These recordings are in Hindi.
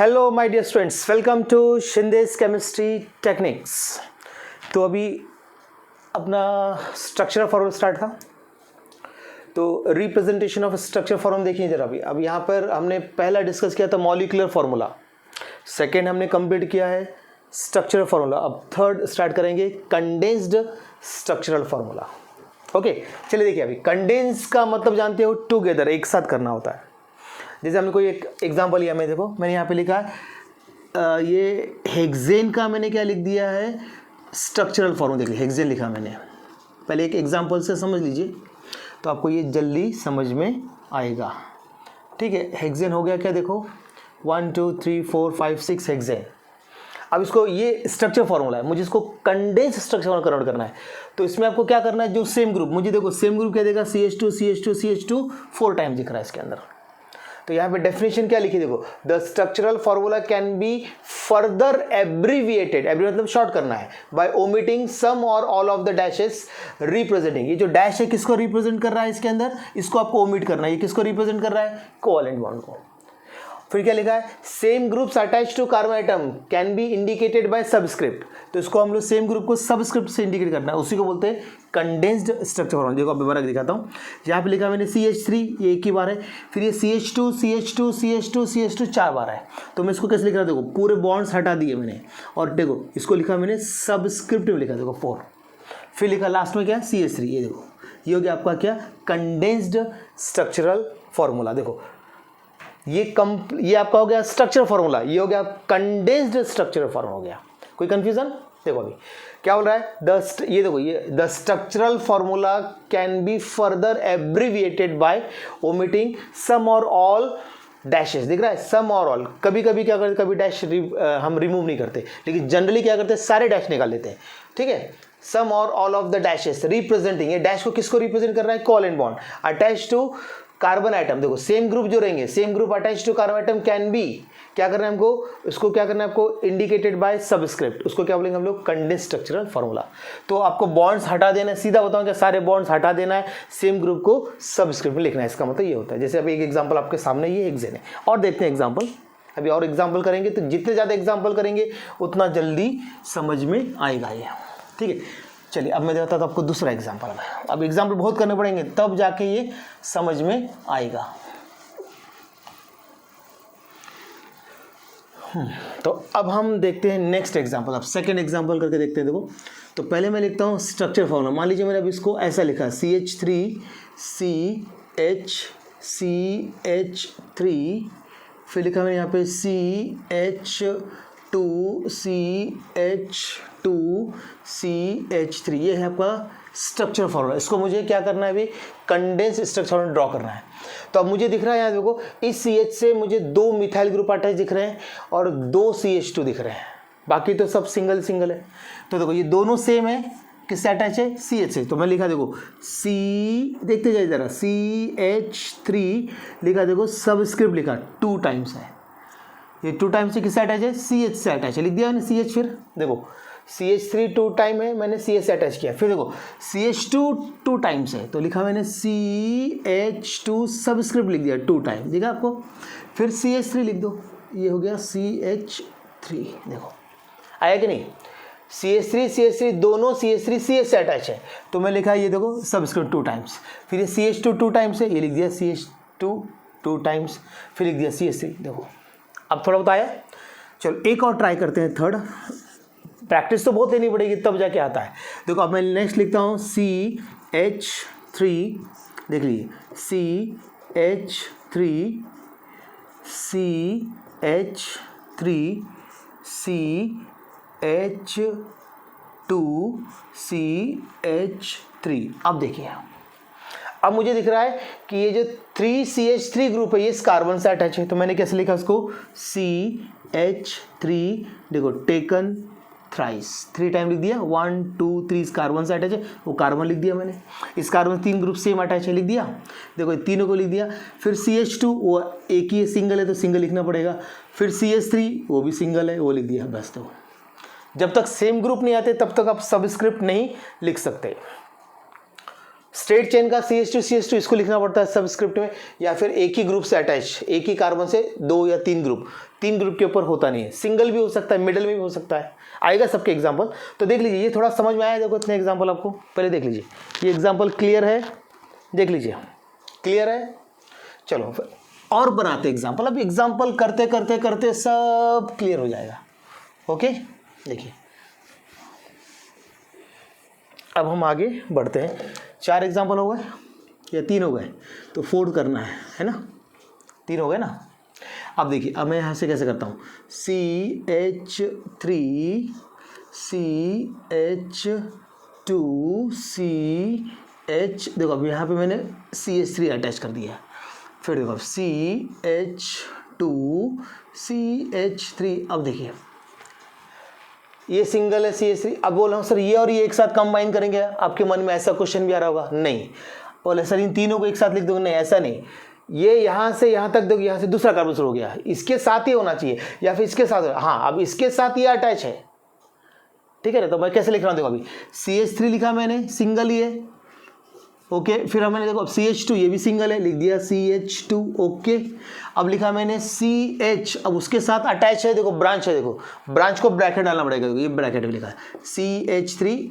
Hello my dear students, welcome to Shinde's chemistry techniques. तो अभी अपना स्ट्रक्चर फॉर्मूला स्टार्ट था, तो रिप्रेजेंटेशन ऑफ स्ट्रक्चर फॉर्मूला देखिए जरा। अभी यहाँ पर हमने पहला डिस्कस किया था मॉलिक्यूलर फार्मूला, सेकेंड हमने कंप्लीट किया है स्ट्रक्चरल फार्मूला। अब थर्ड स्टार्ट करेंगे कंडेंस्ड स्ट्रक्चरल फार्मूला। ओके, चलिए देखिए। अभी कंडेंस का मतलब जानते हो, टुगेदर, एक साथ करना होता है। जैसे हमने कोई एक एग्जांपल लिया, मैं देखो मैंने यहाँ पे लिखा है ये हेक्सेन का मैंने क्या लिख दिया है, स्ट्रक्चरल फॉर्मूला। देखिए हेक्सेन लिखा मैंने, पहले एक एग्जांपल से समझ लीजिए तो आपको ये जल्दी समझ में आएगा। ठीक है, हेक्सेन हो गया क्या, देखो 1 2 3 4 5 6 हेक्सेन। अब इसको, ये स्ट्रक्चर फॉर्मूला है, मुझे इसको कंडेंस स्ट्रक्चर फॉर्मूला कन्वर्ट करना है। तो इसमें आपको क्या करना है, जो सेम ग्रुप, मुझे देखो सेम ग्रुप क्या देगा, CH2 CH2 CH2 4 टाइम दिख रहा है इसके अंदर। तो यहाँ पे डेफिनेशन क्या लिखी, देखो the structural formula can be further abbreviated, मतलब शॉर्ट करना है, बाय ओमिटिंग सम और all of the dashes representing. ये जो डैश है किसको रिप्रेजेंट कर रहा है इसके अंदर, इसको आपको ओमिट करना है। ये किसको रिप्रेजेंट कर रहा है, कोवैलेंट बॉन्ड को। फिर क्या लिखा है, same groups attach to carbon atom can be indicated by subscript. तो इसको हम लोग सेम ग्रुप को सबस्क्रिप्ट से इंडिकेट करना है, उसी को बोलते हैं कंडेंस्ड स्ट्रक्चर फॉर्मूला। देखो अब मैं दिखाता हूँ, यहाँ पे लिखा मैंने CH3, ये एक ही बार है, फिर ये CH2 CH2 CH2 CH2 4 बार है। तो मैं इसको कैसे लिख रहा हूँ, देखो पूरे बॉन्ड्स हटा दिए मैंने, और देखो इसको लिखा मैंने सबस्क्रिप्ट में लिखा, देखो 4, फिर लिखा लास्ट में क्या है CH3। ये देखो ये हो गया आपका क्या, कंडेंस्ड स्ट्रक्चरल फॉर्मूला। देखो ये आपका हो गया स्ट्रक्चर फॉर्मूला, ये हो गया कंडेंस्ड स्ट्रक्चरल फॉर्मूला हो गया। कोई कंफ्यूजन? देखो अभी क्या बोल रहा है, ये देखो, ये the structural formula can be further abbreviated by omitting some और ऑल डैशेस। दिख रहा है, सम और ऑल। कभी कभी क्या करते, कभी डैश हम रिमूव नहीं करते, लेकिन जनरली क्या करते हैं, सारे डैश निकाल लेते हैं। ठीक है, सम और all of the dashes representing, ये डैश को किसको रिप्रेजेंट कर रहा है, covalent bond attach to carbon atom. देखो सेम ग्रुप जो रहेंगे, same group attach to carbon atom can be, क्या करना है हमको, इसको क्या करना है आपको, इंडिकेटेड बाय सबस्क्रिप्ट। उसको क्या बोलेंगे हम लोग, कंडेंस्ड स्ट्रक्चरल फॉर्मूला। तो आपको बॉन्ड्स हटा देना है, सीधा बताऊं क्या, सारे बॉन्ड्स हटा देना है, सेम ग्रुप को सबस्क्रिप्ट में लिखना है। इसका मतलब ये होता है। जैसे अभी एक एग्जांपल आपके सामने, ये हेक्सेन है, और देखते हैं एग्जांपल। अभी और एग्जांपल करेंगे, तो जितने ज़्यादा एग्जांपल करेंगे उतना जल्दी समझ में आएगा ये। ठीक है, चलिए अब मैं देता हूँ आपको दूसरा एग्जांपल। अब एग्जांपल बहुत करने पड़ेंगे, तब जाके ये समझ में आएगा। तो अब हम देखते हैं नेक्स्ट एग्जांपल। अब सेकंड एग्जांपल करके देखते हैं। देखो तो पहले मैं लिखता हूँ स्ट्रक्चर फॉर्मूला। मान लीजिए मैंने अब इसको ऐसा लिखा, CH3 CH3, फिर लिखा मैंने यहाँ पे CH2 CH3, ये है आपका स्ट्रक्चर फॉर्मूला। इसको मुझे क्या करना है, अभी कंडेंस स्ट्रक्चर ड्रॉ करना है। तो अब मुझे दिख रहा है यहाँ देखो, इस CH से मुझे 2 मिथाइल ग्रुप अटैच दिख रहे हैं और 2 CH2 दिख रहे हैं, बाकी तो सब सिंगल सिंगल है। तो देखो ये दोनों सेम है, किससे अटैच है, CH से। तो मैं लिखा देखो देखते जाइए जरा, CH3 लिखा, देखो सबस्क्रिप्ट लिखा 2 टाइम्स है, ये 2 टाइम्स से किससे अटैच है, CH से अटैच है, लिख दिया मैंने CH। फिर देखो CH3 2 टाइम है, मैंने CH से अटैच किया। फिर देखो CH2 2 टाइम्स है, तो लिखा मैंने CH2 सबस्क्रिप्ट लिख दिया 2 टाइम, देखा आपको। फिर CH3 लिख दो, ये हो गया CH3। देखो आया कि नहीं, CH3 दोनों CH3 CH से अटैच है, तो मैं लिखा ये देखो सबस्क्रिप्ट 2 टाइम्स। फिर ये CH2 2 टाइम्स है, ये लिख दिया CH2 2 टाइम्स, फिर लिख दिया CH3। देखो अब थोड़ा बताया। चलो एक और ट्राई करते हैं, थर्ड। प्रैक्टिस तो बहुत लेनी पड़ेगी तब जाके आता है। देखो अब मैं नेक्स्ट लिखता हूँ CH3, देख लीजिए CH3 CH2 CH3। अब देखिए, अब मुझे दिख रहा है कि ये जो 3CH3 ग्रुप है ये इस कार्बन से अटैच है। तो मैंने कैसे लिखा उसको, CH3, देखो टेकन थ्राइस, 3 टाइम लिख दिया, 1 2 3 इस कार्बन से अटैच है, वो कार्बन लिख दिया मैंने। इस कार्बन 3 ग्रुप सेम अटैच है, लिख दिया। देखो तीनों को लिख दिया। फिर CH2 वो एक ही सिंगल है तो सिंगल लिखना पड़ेगा। फिर CH3 वो भी सिंगल है, वो लिख दिया बस। तो जब तक सेम ग्रुप नहीं आते तब तक आप सबस्क्रिप्ट नहीं लिख सकते। स्ट्रेट चेन का CH2 इसको लिखना पड़ता है सबस्क्रिप्ट में, या फिर एक ही ग्रुप से अटैच, एक ही कार्बन से 2 या 3 ग्रुप, 3 ग्रुप के ऊपर होता नहीं है, सिंगल भी हो सकता है, मिडल में भी हो सकता है, आएगा सबके एग्जाम्पल। तो देख लीजिए, ये थोड़ा समझ में आया, देखो इतने एग्जाम्पल आपको पहले देख लीजिए, ये एग्जाम्पल क्लियर है, देख लीजिए क्लियर है। चलो और बनाते एग्जाम्पल, अब एग्जाम्पल करते करते करते सब क्लियर हो जाएगा। ओके, देखिए अब हम आगे बढ़ते हैं। 4 एग्जाम्पल हो गए या 3 हो गए, तो 4 करना है ना, 3 हो गए ना। अब देखिए, अब मैं यहाँ से कैसे करता हूँ, CH3 CH2 CH, देखो अब यहाँ पे मैंने CH3 अटैच कर दिया, फिर देखो CH2 CH3, अब देखिए ये सिंगल है CH3, अब बोल रहा हूँ सर ये और ये एक साथ कंबाइन करेंगे, आपके मन में ऐसा क्वेश्चन भी आ रहा होगा, नहीं बोले सर इन तीनों को एक साथ लिख दोगे, नहीं ऐसा नहीं, ये यहाँ से यहाँ तक देखो, यहाँ से दूसरा कार्बन शुरू हो गया, इसके साथ ही होना चाहिए या फिर इसके साथ, हाँ अब इसके साथ ये अटैच है, ठीक है ना। तो मैं कैसे लिख रहा हूँ, देखो अभी CH3 लिखा मैंने, सिंगल ही है, ओके। फिर मैंने देखो CH2, ये भी सिंगल है, लिख दिया CH2, ओके। अब लिखा मैंने CH, अब उसके साथ अटैच है, देखो ब्रांच है, देखो ब्रांच को ब्रैकेट डालना पड़ेगा, ये ब्रैकेट में लिखा है CH3,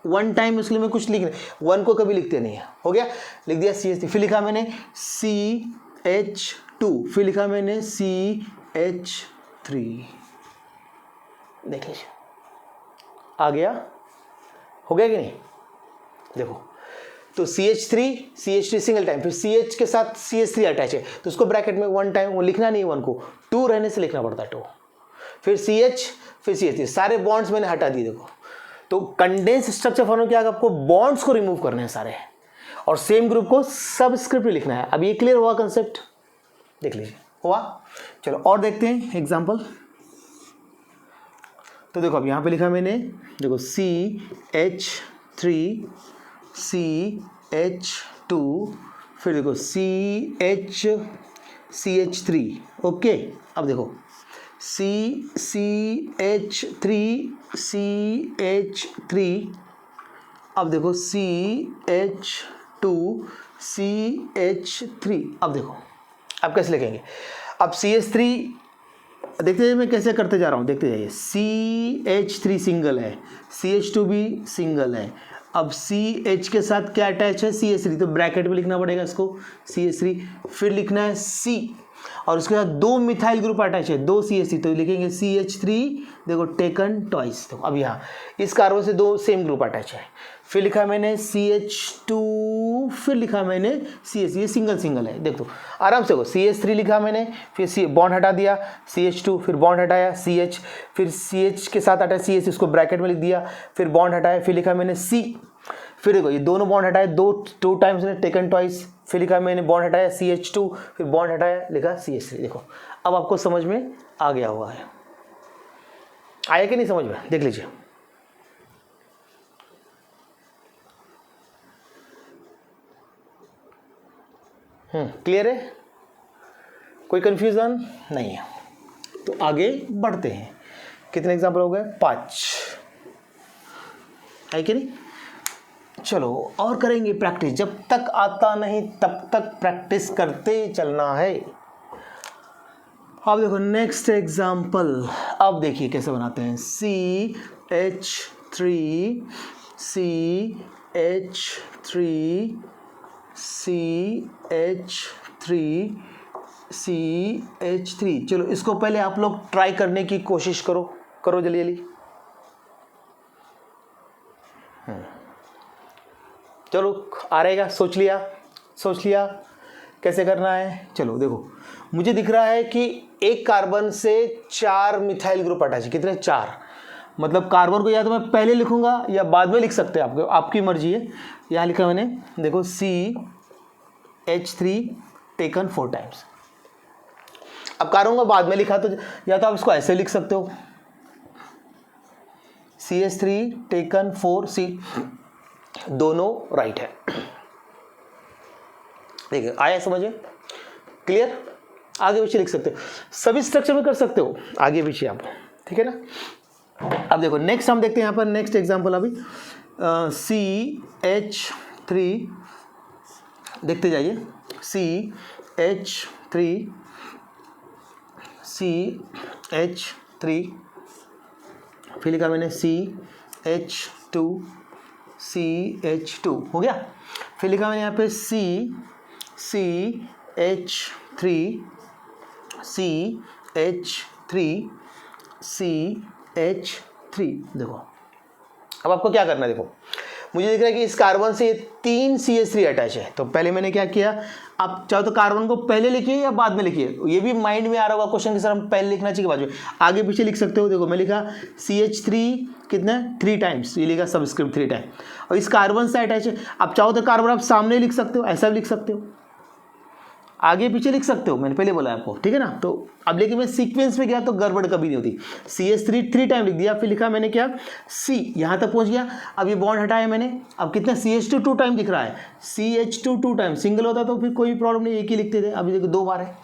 1 टाइम, उसके लिए मैं कुछ लिख नहीं, 1 को कभी लिखते नहीं है, हो गया, लिख दिया CH3। फिर लिखा मैंने CH2, फिर लिखा मैंने CH3, देख लीजिए आ गया, हो गया कि नहीं, देखो तो CH3 सिंगल टाइम, फिर CH के साथ CH3 अटैच है, तो उसको ब्रैकेट में 1 टाइम, वो लिखना नहीं है 1 को, 2 रहने से लिखना पड़ता है 2, फिर CH फिर CH3, सारे बॉन्ड्स मैंने हटा दिए, देखो। तो कंडेंस स्ट्रक्चर फॉर्म क्या है, आपको बॉन्ड्स को रिमूव करने हैं सारे, और सेम ग्रुप को सबस्क्रिप्ट में लिखना है। अब ये क्लियर हुआ कंसेप्ट, देख लीजिए हुआ। चलो और देखते हैं एग्जाम्पल। तो देखो अब यहाँ पे लिखा मैंने, देखो CH3 CH2, फिर देखो CH3, ओके। अब देखो CH3, अब देखो CH2 CH3, अब देखो अब कैसे लिखेंगे, अब CH3 देखते जाइए, मैं कैसे करते जा रहा हूँ, देखते जाइए। CH3 सिंगल है, CH2 भी सिंगल है, अब CH के साथ क्या अटैच है, CH3, तो ब्रैकेट में लिखना पड़ेगा इसको CH3, फिर लिखना है C, और उसके साथ 2 मिथाइल ग्रुप अटैच है, 2 CH3, तो लिखेंगे CH3, देखो टेकन ट्वाइस, तो अब यहाँ इस कार्बन से 2 सेम ग्रुप अटैच है, फिर लिखा मैंने CH2, फिर लिखा मैंने CH, ये सिंगल है, देखो आराम से हो, CH3 लिखा मैंने, फिर बॉन्ड हटा दिया, CH2, फिर बॉन्ड हटाया CH, फिर CH के साथ हटाया CH, इसको ब्रैकेट में लिख दिया, फिर बॉन्ड हटाया, फिर लिखा मैंने C, फिर देखो ये दोनों बॉन्ड हटाए, 2 टाइम्स ने टेकन ट्वाइस, फिर लिखा मैंने बॉन्ड हटाया CH2, फिर बॉन्ड हटाया, लिखा CH3, देखो अब आपको समझ में आ गया हुआ है, आया कि नहीं समझ में, देख लीजिए। क्लियर है, कोई कंफ्यूजन नहीं है, तो आगे बढ़ते हैं। कितने एग्जाम्पल हो गए, 5, है कि नहीं। चलो और करेंगे प्रैक्टिस, जब तक आता नहीं तब तक प्रैक्टिस करते चलना है। अब देखो नेक्स्ट एग्जाम्पल, अब देखिए कैसे बनाते हैं, CH3 CH3, चलो इसको पहले आप लोग ट्राई करने की कोशिश करो जल्दी जल्दी। चलो आ रहेगा, सोच लिया कैसे करना है। चलो देखो, मुझे दिख रहा है कि एक कार्बन से 4 मिथाइल ग्रुप अटैच है, कितने, 4, मतलब कार्बन को या तो मैं पहले लिखूंगा या बाद में लिख सकते हैं, आपकी मर्जी है। यहाँ लिखा मैंने, देखो CH3 टेकन 4 टाइम्स, अब कार्बन को बाद में लिखा तो या तो आप इसको ऐसे लिख सकते हो, CH3 टेकन 4 C, दोनों राइट है, देखिए आया समझे, क्लियर। आगे पीछे लिख सकते हो, सभी स्ट्रक्चर में कर सकते हो आगे पीछे आप, ठीक है ना। अब देखो नेक्स्ट हम देखते हैं यहाँ पर नेक्स्ट एग्जांपल, अभी CH3 3 देखते जाइए, CH3 CH3, फिर लिखा मैंने CH2 CH2 हो गया। फिर लिखा मैंने यहाँ पे CH3 CH3 CH3। देखो अब आपको क्या करना है, देखो मुझे दिख रहा है कि इस कार्बन से 3 CH3 अटैच है, तो पहले मैंने क्या किया, आप चाहो तो कार्बन को पहले लिखिए या बाद में लिखिए, ये भी माइंड में आ रहा होगा क्वेश्चन कि सर हम पहले लिखना चाहिए बाद में, आगे पीछे लिख सकते हो। देखो मैं लिखा CH3 कितना 3 टाइम्स, ये लिखा सबस्क्रिप्ट 3 टाइम, और इस कार्बन से अटैच है। आप चाहो तो कार्बन आप सामने लिख सकते हो, ऐसा भी लिख सकते हो, आगे पीछे लिख सकते हो, मैंने पहले बोला आपको, ठीक है ना। तो अब लेकिन मैं सीक्वेंस में गया तो गड़बड़ कभी नहीं होती। CH3 3 टाइम लिख दिया, फिर लिखा मैंने क्या C, यहाँ तक पहुँच गया। अब ये बॉन्ड हटाया मैंने, अब कितना CH2 2 टाइम दिख रहा है, CH2 2 टाइम, सिंगल होता तो फिर कोई प्रॉब्लम नहीं, एक ही लिखते थे, अभी देखो 2 बार है,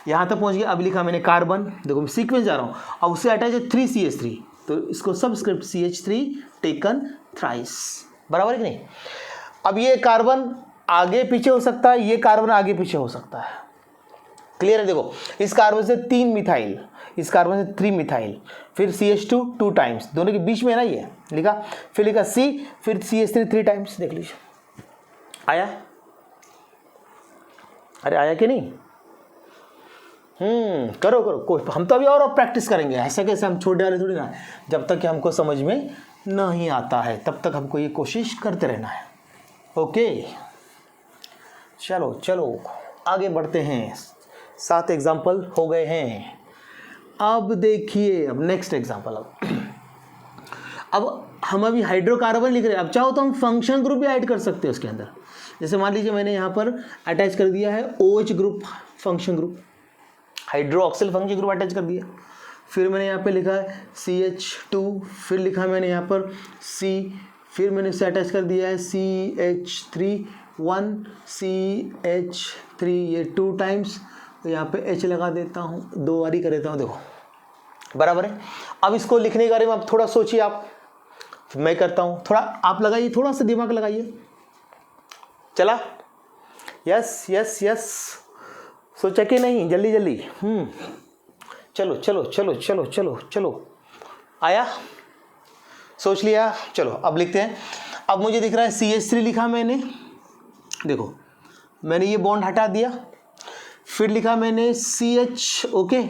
यहाँ तक पहुँच गया। अब लिखा मैंने कार्बन, देखो मैं सीक्वेंस जा रहा हूँ, अब उससे अटैच है 3 CH3, तो इसको सबस्क्रिप्ट CH3 टेकन थ्राइस, बराबर है कि नहीं। अब ये कार्बन आगे पीछे हो सकता है, ये कार्बन आगे पीछे हो सकता है, क्लियर है। देखो इस कार्बन से 3 मिथाइल, इस कार्बन से 3 मिथाइल, फिर CH2 2 टाइम्स, दोनों के बीच में ना ये लिखा, फिर लिखा C, फिर CH3 3 टाइम्स, देख लीजिए आया, अरे आया कि नहीं। करो करो, कोई हम तो अभी और प्रैक्टिस करेंगे, ऐसा कैसे हम छोड़ने वाले थोड़ी ना, जब तक कि हमको समझ में नहीं आता है तब तक हमको ये कोशिश करते रहना है। ओके चलो चलो आगे बढ़ते हैं, 7 एग्जाम्पल हो गए हैं। अब देखिए अब नेक्स्ट एग्जाम्पल, अब हम अभी हाइड्रोकार्बन लिख रहे हैं, अब चाहो तो हम फंक्शन ग्रुप भी ऐड कर सकते हैं उसके अंदर। जैसे मान लीजिए मैंने यहाँ पर अटैच कर दिया है OH group function group, hydroxyl function group attach कर दिया, फिर मैंने यहाँ पे लिखा है CH2, फिर लिखा मैंने यहाँ पर C, फिर मैंने इसे अटैच कर दिया है CH3 1 CH3, ये 2 टाइम्स, तो यहाँ पे H लगा देता हूँ, 2 बारी कर देता हूँ, देखो बराबर है। अब इसको लिखने के बारे में आप थोड़ा सोचिए, आप मैं करता हूँ, थोड़ा आप लगाइए, थोड़ा सा दिमाग लगाइए, चला यस यस यस, सोचा कि नहीं, जल्दी जल्दी चलो चलो चलो चलो चलो चलो, आया, सोच लिया, चलो अब लिखते हैं। अब मुझे दिख रहा है CH3 लिखा मैंने, देखो मैंने ये बॉन्ड हटा दिया, फिर लिखा मैंने CH, ओके।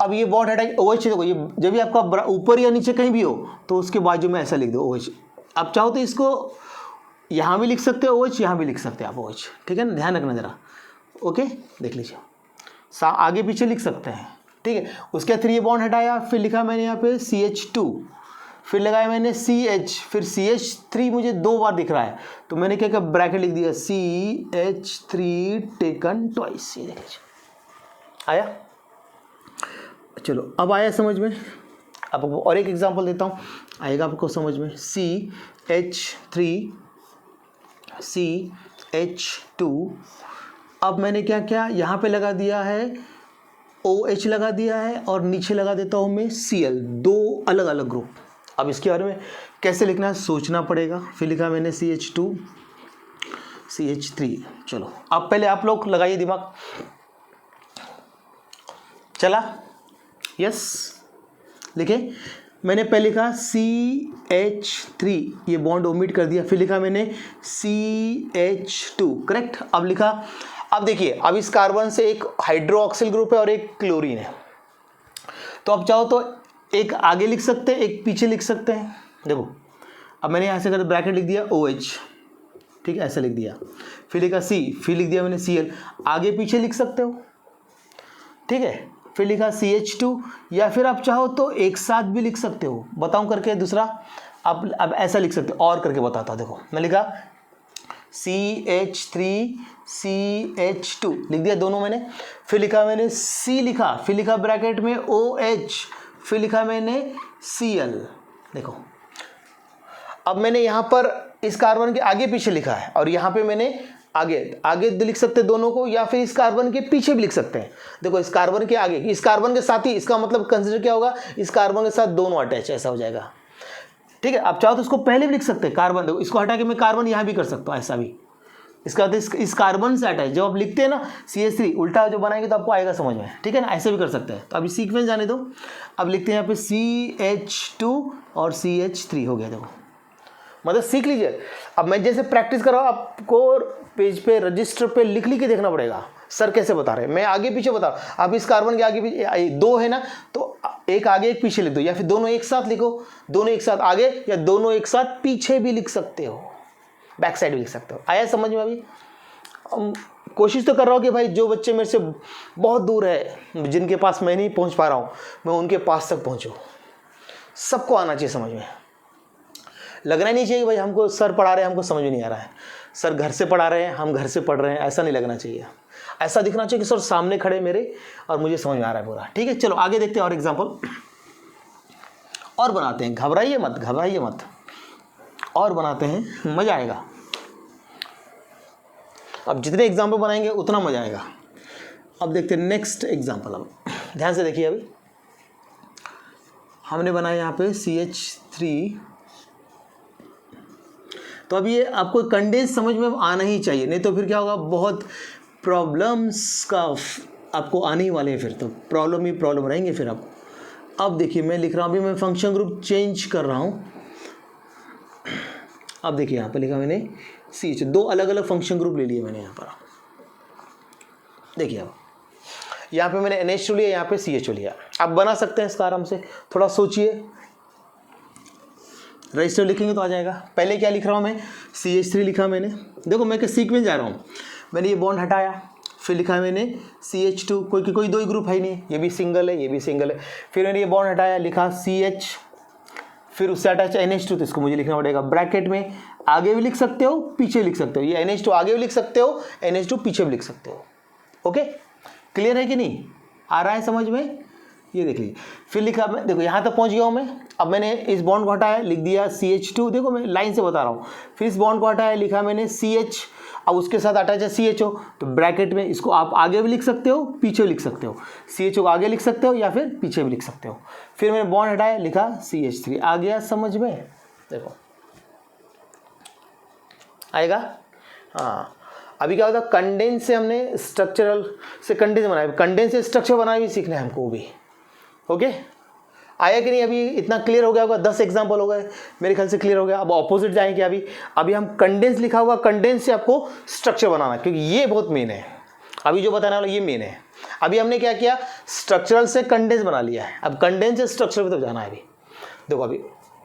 अब ये बॉन्ड हटा OH, देखो ये जब भी आपका ऊपर या नीचे कहीं भी हो तो उसके बाजू में ऐसा लिख दो OH। आप चाहो तो इसको यहाँ भी लिख सकते हो OH, यहाँ भी लिख सकते हैं आप OH, ठीक है ना, ध्यान रखना ज़रा, ओके देख लीजिए, आगे पीछे लिख सकते हैं, ठीक है। उसके बाद फिर ये बॉन्ड हटाया, फिर लिखा मैंने यहाँ पे CH2, फिर लगाया मैंने CH, फिर CH3 मुझे 2 बार दिख रहा है, तो मैंने क्या किया, ब्रैकेट लिख दिया CH3 टेकन ट्वाइस, ये देख लीजिए आया। चलो अब आया समझ में, अब और एक एग्जांपल देता हूँ, आएगा आपको समझ में। CH3 CH2, अब मैंने क्या किया, यहाँ पे लगा दिया है OH लगा दिया है, और नीचे लगा देता हूँ मैं Cl, 2 अलग अलग ग्रुप। अब इसके बारे में कैसे लिखना है सोचना पड़ेगा, फिर लिखा मैंने CH2 CH3, चलो अब पहले आप लोग लगाइए दिमाग, चला यस लिखे, मैंने पहले लिखा CH3, ये बॉन्ड ओमिट कर दिया, फिर लिखा मैंने CH2, करेक्ट। अब लिखा, अब देखिए अब इस कार्बन से एक हाइड्रोक्सिल ग्रुप है और एक क्लोरीन है, तो अब चाहो तो एक आगे लिख सकते हैं, एक पीछे लिख सकते हैं। देखो अब मैंने यहाँ से कर ब्रैकेट लिख दिया OH, ठीक है ऐसा लिख दिया, फिर लिखा C, फिर लिख दिया मैंने Cl, आगे पीछे लिख सकते हो, ठीक है। फिर लिखा CH2, या फिर आप चाहो तो एक साथ भी लिख सकते हो, बताऊं करके दूसरा, अब ऐसा लिख सकते हो, और करके बताता हूँ। देखो मैं लिखा CH3 CH2 लिख दिया दोनों मैंने, फिर लिखा मैंने C लिखा, फिर लिखा ब्रैकेट में OH, फिर लिखा मैंने Cl। देखो अब मैंने यहाँ पर इस कार्बन के आगे पीछे लिखा है, और यहाँ पे मैंने आगे लिख सकते हैं दोनों को, या फिर इस कार्बन के पीछे भी लिख सकते हैं। देखो इस कार्बन के आगे, इस कार्बन के साथ ही, इसका मतलब कंसिडर क्या होगा, इस कार्बन के साथ दोनों अटैच, ऐसा हो जाएगा। ठीक है, आप चाहो तो इसको पहले भी लिख सकते हैं कार्बन, देखो इसको हटा के मैं कार्बन यहाँ भी कर सकता हूँ, ऐसा भी। इसका मतलब इस कार्बन से हटा है, जब आप लिखते हैं ना CH3 उल्टा जो बनाएंगे तो आपको आएगा समझ में, ठीक है ना, ऐसे भी कर सकते हैं। तो अभी सीक्वेंस जाने दो, अब लिखते हैं यहाँ पे CH2 और CH3 हो गया, देखो मतलब सीख लीजिए। अब मैं जैसे प्रैक्टिस कर रहा हूँ, आपको पेज पे रजिस्टर पे लिख के देखना पड़ेगा सर कैसे बता रहे हैं, मैं आगे पीछे बता रहा हूँ। आप इस कार्बन के आगे पीछे 2 है ना, तो एक आगे एक पीछे लिख दो, या फिर दोनों एक साथ लिखो, दोनों एक साथ आगे या दोनों एक साथ पीछे भी लिख सकते हो, बैक साइड भी लिख सकते हो। आया समझ में? अभी कोशिश तो कर रहा हूँ कि भाई जो बच्चे मेरे से बहुत दूर है, जिनके पास मैं नहीं पहुँच पा रहा हूँ, मैं उनके पास तक पहुँचूँ। सबको आना चाहिए समझ में, लगना नहीं चाहिए भाई हमको सर पढ़ा रहे हैं हमको समझ में नहीं आ रहा है, सर घर से पढ़ा रहे हैं हम घर से पढ़ रहे हैं, ऐसा नहीं लगना चाहिए। ऐसा दिखना चाहिए कि सर सामने खड़े मेरे और मुझे समझ में आ रहा है पूरा। ठीक है, चलो आगे देखते हैं और एग्जाम्पल और बनाते हैं, घबराइए मत और बनाते हैं, मज़ा आएगा। अब जितने एग्जाम्पल बनाएंगे उतना मज़ा आएगा। अब देखते हैं नेक्स्ट एग्जाम्पल। अब ध्यान से देखिए, अभी हमने बनाया यहाँ पे CH3, तो अब ये आपको कंडेंस समझ में आना ही चाहिए, नहीं तो फिर क्या होगा, बहुत प्रॉब्लम्स का आपको आने ही वाले हैं, फिर तो प्रॉब्लम ही प्रॉब्लम रहेंगे फिर आपको। अब देखिए मैं लिख रहा हूँ, अभी मैं फंक्शन ग्रुप चेंज कर रहा हूँ। अब देखिए यहाँ पे लिखा मैंने CH, 2 अलग अलग फंक्शन ग्रुप ले लिए मैंने यहाँ पर। देखिए अब यहाँ पे मैंने NH2 लिया, यहाँ पे CHO लिया। आप बना सकते हैं इसका आराम से, थोड़ा सोचिए, रजिस्टर लिखेंगे तो आ जाएगा। पहले क्या लिख रहा हूँ मैं, CH3 लिखा मैंने, देखो मैं क्या सीक्वेंस जा रहा हूँ, मैंने ये बॉन्ड हटाया, फिर लिखा मैंने CH2, कोई 2 ही ग्रुप है ही नहीं, ये भी सिंगल है ये भी सिंगल है। फिर मैंने ये बॉन्ड हटाया, लिखा CH, फिर उससे अटैच NH2, तो इसको मुझे लिखना पड़ेगा ब्रैकेट में, आगे भी लिख सकते हो पीछे लिख सकते हो, ये NH2 आगे भी लिख सकते हो, NH2 पीछे भी लिख सकते हो। ओके, क्लियर है कि नहीं, आ रहा है समझ में? ये देख लीजिए, फिर लिखा मैं, देखो यहाँ तक पहुँच गया हूँ मैं। अब मैंने इस बॉन्ड को हटाया, लिख दिया CH2, देखो मैं लाइन से बता रहा हूँ। फिर इस बॉन्ड को हटाया, लिखा मैंने CH, अब उसके साथ अटैच है CHO, तो ब्रैकेट में इसको आप आगे भी लिख सकते हो पीछे भी लिख सकते हो, CHO को आगे लिख सकते हो या फिर पीछे भी लिख सकते हो। फिर मैंने बॉन्ड हटाया, लिखा CH3, आ गया समझ में? देखो आएगा। हाँ, अभी क्या होता है, कंडेंस से हमने स्ट्रक्चरल से कंडेंस बनाया, कंडेंस से स्ट्रक्चर बनाना भी सीखना है हमको भी। ओके, आया कि नहीं? अभी इतना क्लियर हो गया होगा, 10 एग्जांपल हो गए मेरे ख्याल से, क्लियर हो गया। अब ऑपोजिट जाएंगे, अभी हम कंडेंस लिखा हुआ, कंडेंस से आपको स्ट्रक्चर बनाना, क्योंकि ये बहुत मेन है। अभी जो बताने वाला ये मेन है। अभी हमने क्या किया, स्ट्रक्चरल से कंडेंस बना लिया है, अब कंडेंस से स्ट्रक्चर पे तो जाना है। अभी देखो,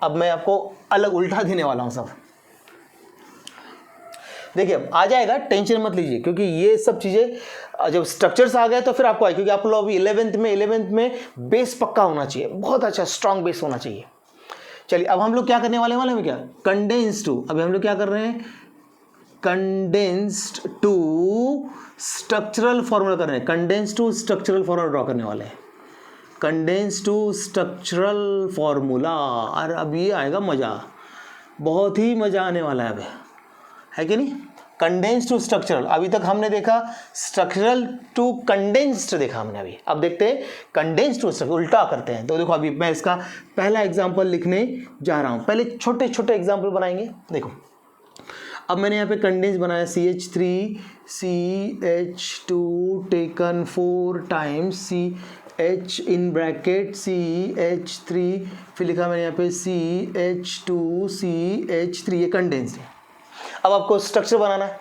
अब मैं आपको अलग उल्टा देने वाला हूँ सब। देखिए अब आ जाएगा, टेंशन मत लीजिए, क्योंकि ये सब चीज़ें जब स्ट्रक्चर्स आ गए तो फिर आपको आए, क्योंकि आप लोग अभी 11th में बेस पक्का होना चाहिए, बहुत अच्छा स्ट्रॉन्ग बेस होना चाहिए। चलिए अब हम लोग क्या करने वाले हैं क्या, कंडेंस्ड टू, अभी हम लोग क्या कर रहे हैं, कंडेंस्ड टू स्ट्रक्चरल फॉर्मूला कर रहे हैं, condensed to structural formula draw करने वाले हैं, कंडेंस्ड टू स्ट्रक्चरल फॉर्मूला। और अब ये आएगा मज़ा, बहुत ही मज़ा आने वाला है अब, है कि नहीं? कंडेंस्ड टू स्ट्रक्चरल, अभी तक हमने देखा स्ट्रक्चरल टू कंडेंस्ड देखा हमने अभी। अब देखते हैं कंडेंस्ड टू स्ट्रक्चरल, उल्टा करते हैं। तो देखो अभी मैं इसका पहला एग्जांपल लिखने जा रहा हूँ, पहले छोटे छोटे एग्जांपल बनाएंगे। देखो अब मैंने यहाँ पे कंडेंस बनाया, CH3 CH2 taken 4 times CH in bracket CH3, फिर लिखा मैंने यहाँ पे CH2 CH3, ये कंडेंस्ड है। अब आपको स्ट्रक्चर बनाना है,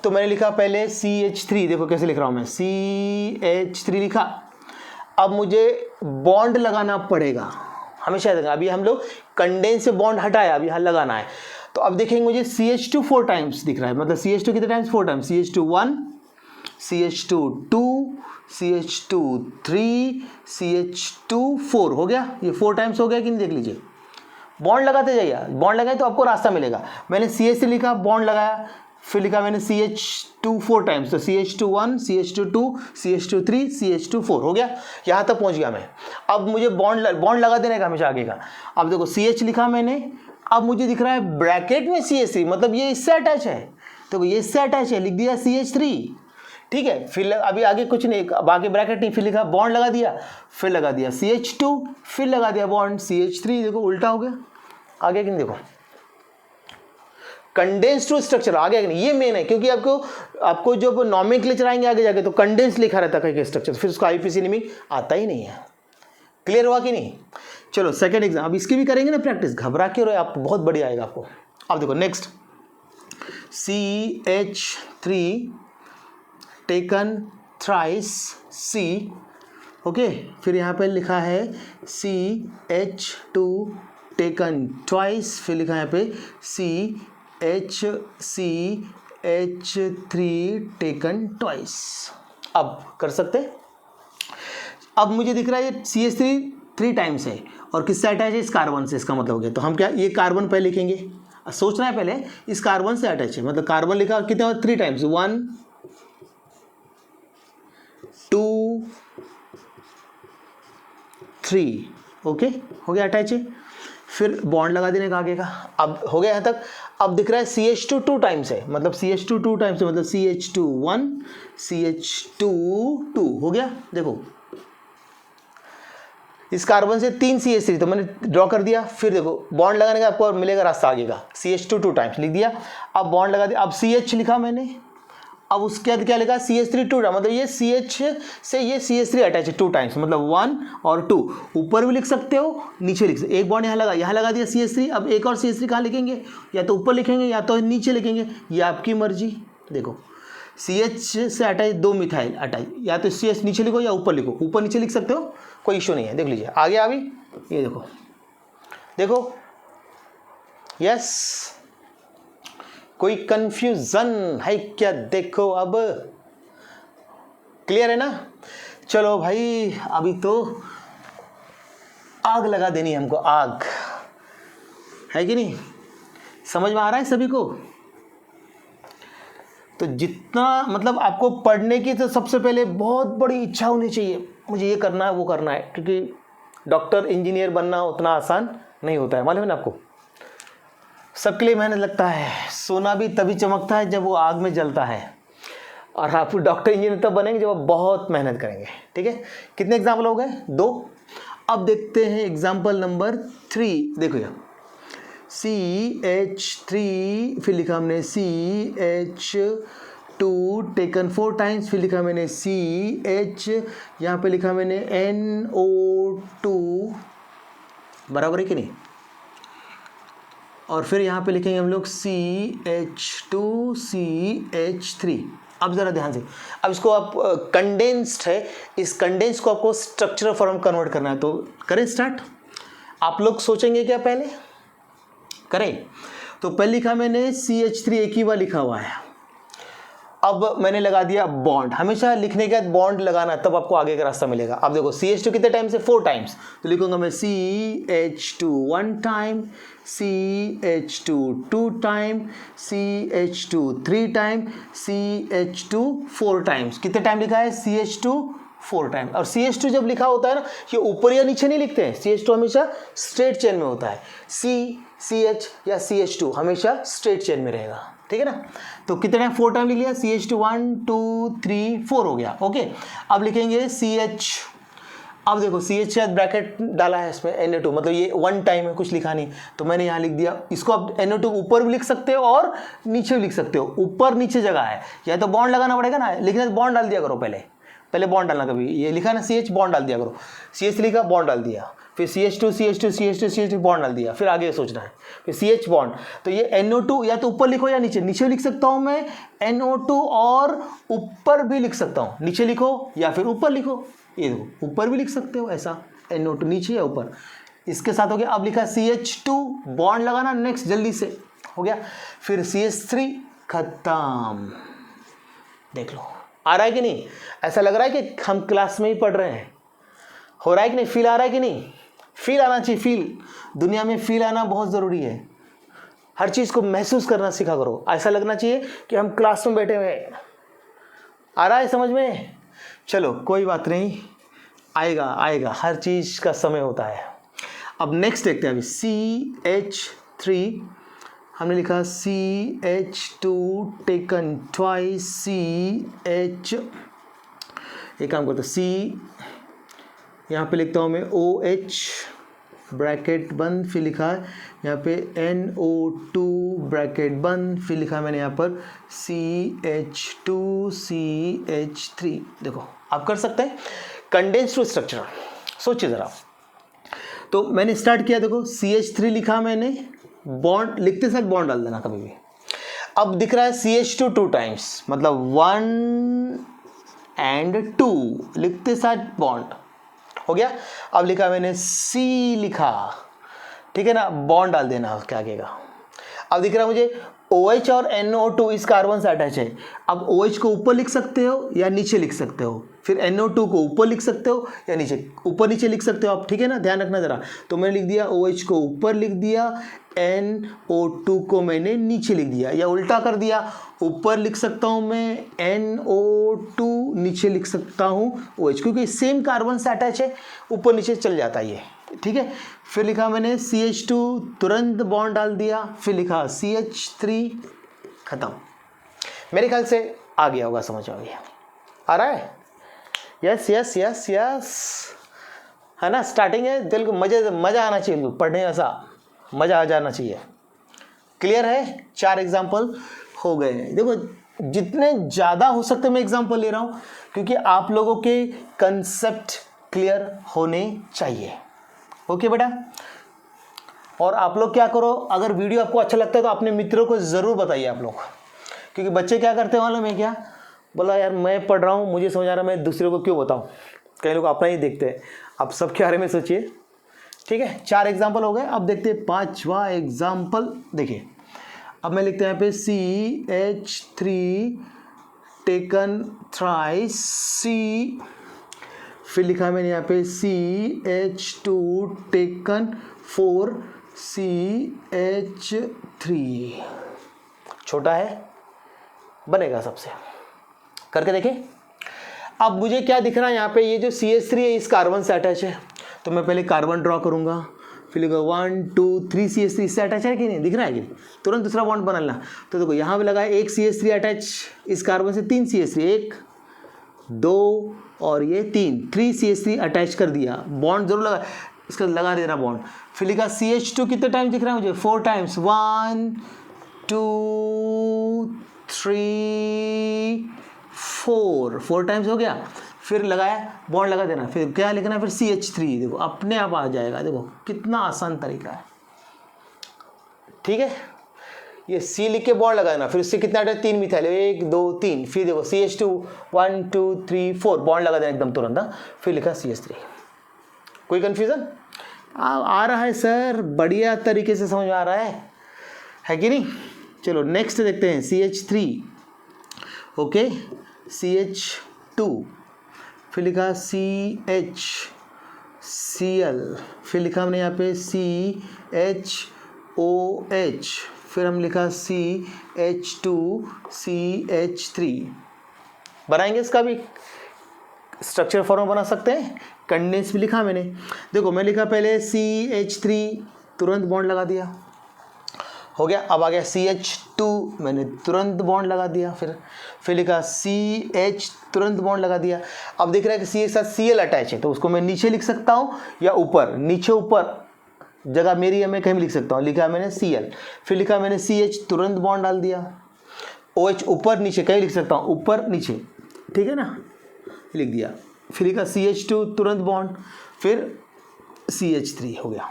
तो मैंने लिखा पहले CH3, देखो कैसे लिख रहा हूँ मैं, CH3 लिखा। अब मुझे बॉन्ड लगाना पड़ेगा, हमेशा देखें। अभी हम लोग कंडेंस से बॉन्ड हटाया, अभी यहाँ लगाना है। तो अब देखेंगे मुझे CH2 4 टाइम्स दिख रहा है, मतलब CH2 कितने times, 4 times, CH2 1, CH2 2, CH2 3, CH2 4, हो गया, ये 4 टाइम्स हो गया कि नहीं, देख लीजिए। बॉन्ड लगाते जाइए, बॉन्ड लगाए तो आपको रास्ता मिलेगा। मैंने CH3 लिखा, बॉन्ड लगाया, फिर लिखा मैंने CH2 4 टाइम्स, तो CH2 1, CH2 2, CH2 3, CH2 4, हो गया, यहाँ तक पहुँच गया मैं। अब मुझे बॉन्ड लगा देने का हमेशा आगे का। अब देखो CH लिखा मैंने, अब मुझे दिख रहा है ब्रैकेट में CH3, मतलब ये इससे अटैच है, तो ये इससे अटैच है, लिख दिया CH3, ठीक है। फिर अभी आगे कुछ नहीं, बाकी ब्रैकेट नहीं, फिर लिखा बॉन्ड लगा दिया, फिर लगा दिया CH2, फिर लगा दिया बॉन्ड CH3, देखो उल्टा हो गया, आ गया कि नहीं, देखो कंडेंस टू स्ट्रक्चर आ गया कि नहीं, ये मेन है, क्योंकि आपको जब नॉमेनक्लेचर आएंगे आगे जाके तो कंडेंस लिखा रहता है कई स्ट्रक्चर, फिर उसको आईपीसी नेमिंग आता ही नहीं है। क्लियर हुआ कि नहीं? चलो सेकंड एग्जाम, अब इसकी भी करेंगे ना प्रैक्टिस, घबरा के रहो आप, बहुत बढ़िया आएगा आपको। अब देखो next, CH3 taken thrice C, okay, फिर यहाँ पे लिखा है CH2 टेकन ट्वाइस, फिर लिखा है यहाँ पे CH3 टेकन ट्वाइस। अब कर सकते हैं, अब मुझे दिख रहा है ये CH3 3 टाइम्स है और किससे अटैच है, इस कार्बन से, इसका मतलब हो गया, तो हम क्या ये कार्बन पहले लिखेंगे, सोचना है पहले इस कार्बन से अटैच है, मतलब कार्बन लिखा कितने 3 टाइम्स, 1 2 3, ओके हो गया अटैच है, फिर बॉन्ड लगा देने का आगे का। अब हो गया यहाँ तक। अब दिख रहा है CH2 2 टाइम्स है, मतलब CH2 2 टाइम्स है, मतलब CH2 1 CH2 2 हो गया। देखो इस कार्बन से 3 CH3 तो मैंने ड्रॉ कर दिया, फिर देखो बॉन्ड लगाने का आपको मिलेगा रास्ता आगे का, CH2 2 टाइम्स लिख दिया, अब बॉन्ड लगा दिया, अब CH लिखा मैंने, अब उसके बाद क्या लिखा CH3 2, मतलब ये CH से ये CH3 अटैच है 2 टाइम्स, मतलब 1 और 2, ऊपर भी लिख सकते हो नीचे लिख सकते हो। एक बॉन्ड यहाँ लगा दिया CH3, अब एक और CH3 कहाँ लिखेंगे, या तो ऊपर लिखेंगे या तो नीचे लिखेंगे, ये आपकी मर्जी। देखो CH से अटैच 2 मिथाइल अटैच, या तो CH नीचे लिखो या ऊपर लिखो, ऊपर नीचे लिख सकते हो, कोई इशू नहीं है। देख लीजिए आगे अभी ये देखो यस, कोई कंफ्यूजन है क्या? देखो अब क्लियर है ना? चलो भाई अभी तो आग लगा देनी है हमको, आग है कि नहीं, समझ में आ रहा है सभी को? तो जितना मतलब आपको पढ़ने की तो सबसे पहले बहुत बड़ी इच्छा होनी चाहिए, मुझे ये करना है वो करना है, क्योंकि डॉक्टर इंजीनियर बनना उतना आसान नहीं होता है, मालूम है ना आपको। सबके लिए मेहनत लगता है, सोना भी तभी चमकता है जब वो आग में जलता है, और आप डॉक्टर इंजीनियर तब बनेंगे जब आप बहुत मेहनत करेंगे। ठीक है, कितने एग्जाम्पल हो गए? 2। अब देखते हैं एग्जाम्पल नंबर 3। देखो यार CH3, फिर लिखा हमने CH2 टेकन 4 टाइम्स, फिर लिखा मैंने CH, यहाँ पे लिखा मैंने NO2, बराबर है कि नहीं, और फिर यहाँ पे लिखेंगे हम लोग CH2 CH3। अब ज़रा ध्यान से, अब इसको आप कंडेंस्ड है, इस कंडेंस को आपको स्ट्रक्चरल फॉर्म कन्वर्ट करना है, तो करें स्टार्ट। आप लोग सोचेंगे क्या पहले करें, तो पहले लिखा मैंने CH3 एक ही बार लिखा हुआ है, अब मैंने लगा दिया बॉन्ड, हमेशा लिखने के बाद बॉन्ड लगाना तब आपको आगे का रास्ता मिलेगा। अब देखो CH2 कितने टाइम से 4 टाइम्स, तो लिखूंगा मैं CH2 1 time, CH2 2 time, CH2 3 time, CH2 4 times. कितने टाइम लिखा है? CH2 4 time. और CH2 जब लिखा होता है ना, ये ऊपर या नीचे नहीं लिखते हैं, CH2 हमेशा स्ट्रेट चेन में होता है, CH या CH2 हमेशा स्ट्रेट चेन में रहेगा। ठीक है ना, तो कितने टाइम? 4 टाइम लिख लिया, CH2 1 2 3 4 हो गया। ओके, अब लिखेंगे CH, अब देखो CH शायद ब्रैकेट डाला है इसमें NO2, मतलब ये 1 टाइम है, कुछ लिखा नहीं, तो मैंने यहाँ लिख दिया। इसको आप NO2 ऊपर भी लिख सकते हो और नीचे भी लिख सकते हो, ऊपर नीचे जगह है, या तो बॉन्ड लगाना पड़ेगा ना, लिखना तो बॉन्ड डाल दिया करो, पहले बॉन्ड डालना, कभी ये लिखा ना CH बॉन्ड डाल दिया करो, CH लिखा बॉन्ड डाल दिया, फिर CH2 बॉन्ड डाल दिया, फिर आगे सोचना है, फिर CH बॉन्ड, तो ये NO2 या तो ऊपर लिखो या नीचे लिख सकता हूँ मैं NO2, और ऊपर भी लिख सकता हूँ, नीचे लिखो या फिर ऊपर लिखो, ये देखो ऊपर भी लिख सकते हो ऐसा, NO2 नीचे या ऊपर, इसके साथ हो गया। अब लिखा CH2 बॉन्ड लगाना, नेक्स्ट जल्दी से हो गया, फिर CH3 खत्म। देख लो आ रहा है कि नहीं? ऐसा लग रहा है कि हम क्लास में ही पढ़ रहे हैं, हो रहा है कि नहीं? फील आ रहा है कि नहीं? फील आना चाहिए, फील, दुनिया में फील आना बहुत ज़रूरी है, हर चीज़ को महसूस करना सीखा करो, ऐसा लगना चाहिए कि हम क्लास में बैठे हुए हैं। आ रहा है समझ में? चलो कोई बात नहीं, आएगा, हर चीज़ का समय होता है। अब नेक्स्ट देखते हैं, अभी CH3 हमने लिखा CH2 टेकन ट्वाइस, CH, एक काम करते C, यहाँ पे लिखता हूँ मैं OH, ब्रैकेट बंद, फिर लिखा है यहाँ पे NO2 ब्रैकेट बंद, फिर लिखा है मैंने यहाँ पर CH2CH3। देखो आप कर सकते हैं कंडेंस टू स्ट्रक्चर। सोचिए ज़रा, तो मैंने स्टार्ट किया, देखो CH3 लिखा मैंने, बॉन्ड लिखते साथ बॉन्ड डाल देना कभी भी। अब दिख रहा है CH2 2 टाइम्स, मतलब 1 and 2 लिखते साथ बॉन्ड हो गया। अब लिखा मैंने C लिखा, ठीक है ना, बॉन्ड डाल देना क्या आगेगा। अब दिख रहा है मुझे OH और NO2 इस कार्बन से अटैच है। अब OH को ऊपर लिख सकते हो या नीचे लिख सकते हो, फिर NO2 को ऊपर लिख सकते हो या नीचे, ऊपर नीचे लिख सकते हो आप, ठीक है ना, ध्यान रखना ज़रा। तो मैंने लिख दिया OH को ऊपर लिख दिया, NO2 को मैंने नीचे लिख दिया, या उल्टा कर दिया, ऊपर लिख सकता हूँ मैं NO2, नीचे लिख सकता हूँ OH, क्योंकि सेम कार्बन से अटैच है, ऊपर नीचे चल जाता है ये, ठीक है। फिर लिखा मैंने CH2, तुरंत बॉन्ड डाल दिया, फिर लिखा CH3, खत्म। मेरे ख्याल से आ गया होगा, समझ आ गया, आ रहा है? यस यस यस यस, है ना। स्टार्टिंग है, दिल को मज़ा आना चाहिए, पढ़ने ऐसा मज़ा आ जाना चाहिए। क्लियर है? 4 एग्जाम्पल हो गए हैं। देखो जितने ज़्यादा हो सकते मैं एग्जाम्पल ले रहा हूँ, क्योंकि आप लोगों के कंसेप्ट क्लियर होने चाहिए। ओके बेटा, और आप लोग क्या करो, अगर वीडियो आपको अच्छा लगता है तो अपने मित्रों को ज़रूर बताइए आप लोग, क्योंकि बच्चे क्या करते हैं मालूम है क्या, बोला यार मैं पढ़ रहा हूँ, मुझे समझ आ रहा है, मैं दूसरे को क्यों बताऊँ। कई लोग अपना ही देखते हैं, आप सबके बारे में सोचिए, ठीक है। 4 एग्जाम्पल हो गए। अब देखते हैं 5वां एग्जाम्पल। देखिए अब मैं लिखते हैं यहाँ पे CH3 टेकन थ्राइस C, फिर लिखा मैंने यहाँ पे CH2 टेकन 4 CH3। छोटा है, बनेगा सबसे, करके देखें। अब मुझे क्या दिख रहा है यहाँ पे, ये जो CH3 है इस कार्बन से अटैच है, तो मैं पहले कार्बन ड्रॉ करूँगा, फिर लिखा 1 2 3 CH3 इससे अटैच है कि नहीं, दिख रहा है कि नहीं, तुरंत दूसरा बॉन्ड बनाना। तो देखो यहाँ पे लगा है एक CH3 अटैच इस कार्बन से, 3 CH3, 1 2 और ये 3 CH3 अटैच कर दिया, बॉन्ड जरूर लगा, इसका लगा देना बॉन्ड। फिर लिखा CH2 कितने टाइम्स दिख रहा है मुझे, 4 टाइम्स, 1 2 3 4 टाइम्स हो गया। फिर लगाया, बॉन्ड लगा देना, फिर क्या लिखना है, फिर CH3, देखो अपने आप आ जाएगा। देखो कितना आसान तरीका है, ठीक है। ये C लिख के बॉन्ड लगा देना, फिर उससे कितना अटैच, 3 मिथाइल, 1 2 3, फिर देखो CH2 1 2 3 4, बॉन्ड लगा देना एकदम तुरंत, फिर लिखा CH3। कोई कन्फ्यूजन आ रहा है सर? बढ़िया तरीके से समझ में आ रहा है कि नहीं? चलो नेक्स्ट देखते हैं CH3, ओके, CH2, फिर लिखा CHCl, फिर लिखा हमने यहाँ पे CHOH, फिर हम लिखा CH2CH3। बनाएंगे इसका भी स्ट्रक्चर फॉर्म बना सकते हैं, कंडेंस भी लिखा मैंने। देखो मैं लिखा पहले CH3, तुरंत बॉन्ड लगा दिया, हो गया। अब आ गया CH2, मैंने तुरंत बॉन्ड लगा दिया, फिर लिखा CH, तुरंत बॉन्ड लगा दिया। अब देख रहा है कि C के साथ Cl अटैच है, तो उसको मैं नीचे लिख सकता हूँ या ऊपर, नीचे ऊपर जगह मेरी है, मैं कहीं भी लिख सकता हूँ। लिखा मैंने Cl, फिर लिखा मैंने CH, तुरंत बॉन्ड डाल दिया, OH ऊपर नीचे कहीं लिख सकता हूँ, ऊपर नीचे, ठीक है ना, लिख दिया। फिर लिखा CH2, तुरंत बॉन्ड, फिर CH3 हो गया।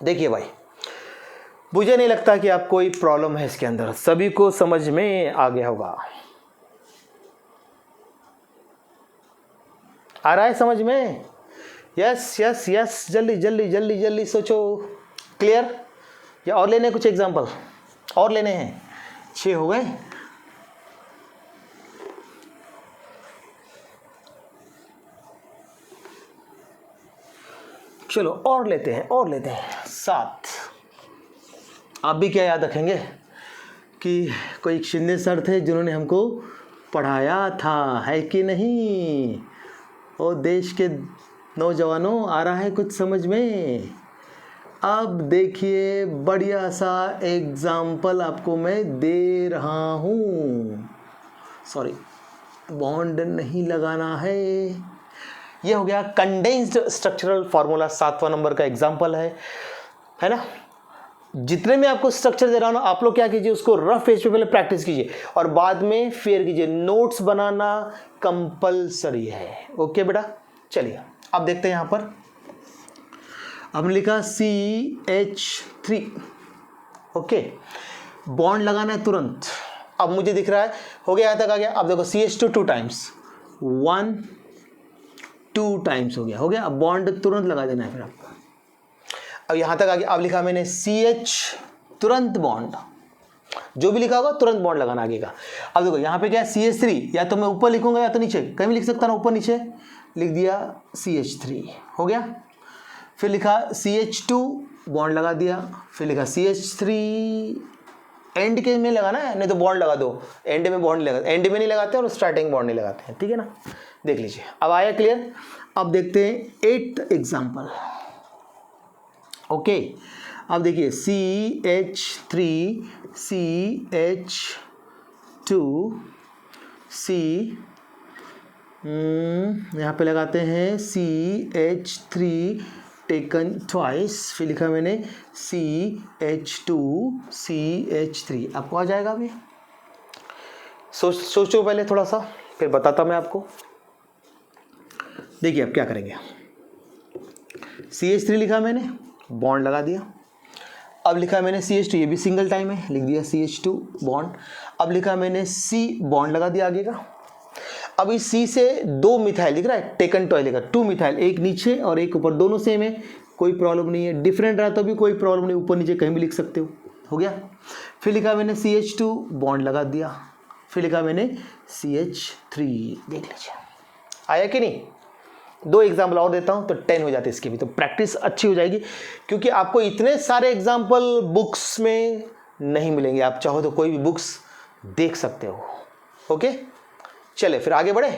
देखिए भाई, मुझे नहीं लगता कि आप कोई प्रॉब्लम है इसके अंदर, सभी को समझ में आ गया होगा। आ रहा है समझ में? यस यस यस, जल्दी जल्दी जल्दी जल्दी सोचो। क्लियर? या और लेने कुछ एग्जांपल और लेने हैं? 6 हो गए। चलो और लेते हैं 7। आप भी क्या याद रखेंगे कि कोई शिंदे सर थे जिन्होंने हमको पढ़ाया था, है कि नहीं? ओ देश के नौजवानों, आ रहा है कुछ समझ में? अब देखिए बढ़िया सा एग्जाम्पल आपको मैं दे रहा हूँ। सॉरी, बॉन्ड नहीं लगाना है, ये हो गया कंडेंस्ड स्ट्रक्चरल फार्मूला, 7वां नंबर का एग्जाम्पल है ना। जितने में आपको स्ट्रक्चर दे रहा हूं ना, आप लोग क्या कीजिए, उसको रफ पेज पे पहले प्रैक्टिस कीजिए और बाद में फेयर कीजिए। नोट्स बनाना कंपलसरी है। ओके बेटा, चलिए अब देखते हैं। यहां पर हमने लिखा CH3। ओके, बॉन्ड लगाना है तुरंत। अब मुझे दिख रहा है हो गया, यहां तक आ गया। अब देखो CH2 2 टाइम्स, 1 2 टाइम्स हो गया। अब बॉन्ड तुरंत लगा देना है फिर आपको। अब यहां तक आ गया। अब लिखा मैंने CH, तुरंत बॉन्ड, जो भी लिखा होगा तुरंत बॉन्ड लगाना आगे का। अब देखो यहां पे क्या है, CH3, या तो मैं ऊपर लिखूंगा या तो नीचे, कहीं भी लिख सकता ना, ऊपर नीचे लिख दिया CH3 हो गया। फिर लिखा CH2, बॉन्ड लगा दिया। फिर लिखा CH3, एंड के में लगाना है, नहीं तो बॉन्ड लगा दो। एंड में बॉन्ड लगा, एंड में नहीं लगाते और स्टार्टिंग बॉन्ड नहीं लगाते हैं, ठीक है ना। देख लीजिए, अब आया क्लियर। अब देखते हैं 8th एग्जाम्पल। ओके, अब देखिए CH3 CH2 C, यहाँ पे लगाते हैं CH3 टेकन ट्वाइस। फिर लिखा मैंने CH2 CH3। आपको आ जाएगा अभी, सोचो पहले थोड़ा सा, फिर बताता मैं आपको। देखिए अब क्या करेंगे, CH3 लिखा मैंने, बॉन्ड लगा दिया। अब लिखा मैंने CH2, ये भी सिंगल टाइम है, लिख दिया CH2 बॉन्ड। अब लिखा मैंने C, बॉन्ड लगा दिया आगे का। अब इस C से 2 मिथाइल लिख रहा है, टेकन टॉय लिखा, 2 मिथाइल, एक नीचे और एक ऊपर, दोनों सेम है, कोई प्रॉब्लम नहीं है। डिफरेंट रहा तो भी कोई प्रॉब्लम नहीं, ऊपर नीचे कहीं भी लिख सकते हो गया। फिर लिखा मैंने CH2, बॉन्ड लगा दिया। फिर लिखा मैंने CH3। देख लीजिए आया कि नहीं। 2 एग्जाम्पल और देता हूं तो 10 हो जाते इसकी भी, तो प्रैक्टिस अच्छी हो जाएगी, क्योंकि आपको इतने सारे एग्जाम्पल बुक्स में नहीं मिलेंगे। आप चाहो तो कोई भी बुक्स देख सकते हो। ओके, चले फिर आगे बढ़े।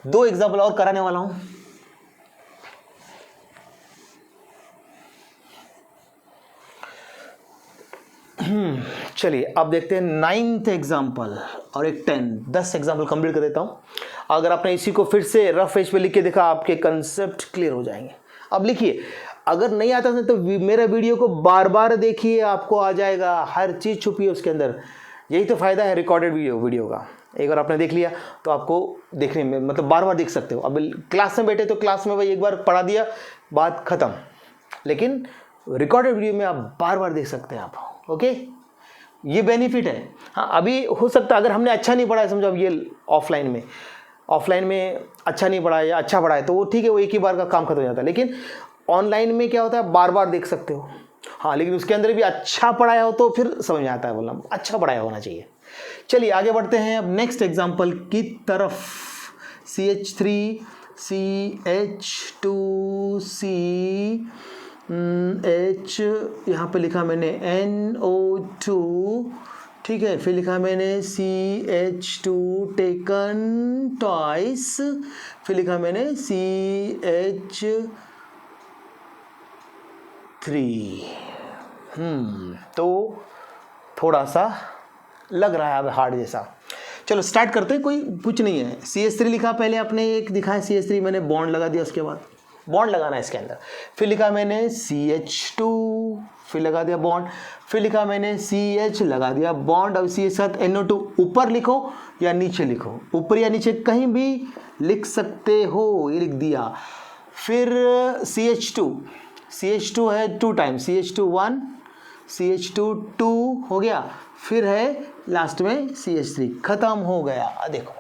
2 एग्जाम्पल और कराने वाला हूं। चलिए अब देखते हैं 9th एग्जाम्पल और एक 10 एग्जाम्पल कंप्लीट कर देता हूं। अगर आपने इसी को फिर से रफ पेज पे लिख के देखा, आपके कंसेप्ट क्लियर हो जाएंगे। अब लिखिए, अगर नहीं आता तो मेरा वीडियो को बार बार देखिए, आपको आ जाएगा। हर चीज़ छुपी है उसके अंदर, यही तो फायदा है रिकॉर्डेड वीडियो का। एक बार आपने देख लिया तो आपको देखने में मतलब बार बार देख सकते हो। अब क्लास में बैठे तो क्लास में भाई एक बार पढ़ा दिया, बात खत्म, लेकिन रिकॉर्डेड वीडियो में आप बार बार देख सकते हैं आप। ओके, ये बेनिफिट है। हाँ, अभी हो सकता है अगर हमने अच्छा नहीं पढ़ा है, समझो अब ये ऑफलाइन में अच्छा नहीं पढ़ा है या अच्छा पढ़ा है तो वो ठीक है, वो एक ही बार का काम खत्म हो जाता है। लेकिन ऑनलाइन में क्या होता है, बार बार देख सकते हो। हाँ, लेकिन उसके अंदर भी अच्छा पढ़ाया हो तो फिर समझ में आता है, बोलना अच्छा पढ़ाया होना चाहिए। चलिए आगे बढ़ते हैं अब नेक्स्ट एग्जाम्पल की तरफ। CH3 CH2 CH, यहाँ पे लिखा मैंने NO2, ठीक है। फिर लिखा मैंने CH2 टेकन ट्वाइस। फिर लिखा मैंने CH3। तो थोड़ा सा लग रहा है अब हार्ड जैसा। चलो स्टार्ट करते हैं, कोई कुछ नहीं है। CH3 लिखा, पहले आपने एक दिखाया CH3, मैंने बॉन्ड लगा दिया, उसके बाद बॉन्ड लगाना है इसके अंदर। फिर लिखा मैंने CH2, फिर लगा दिया बॉन्ड। फिर लिखा मैंने CH, लगा दिया बॉन्ड। अब CH साथ NO2, ऊपर लिखो या नीचे लिखो, ऊपर या नीचे कहीं भी लिख सकते हो, ये लिख दिया। फिर CH2 है 2 टाइम, CH2 1 CH2 2 हो गया। फिर है लास्ट में CH3, खत्म हो गया। देखो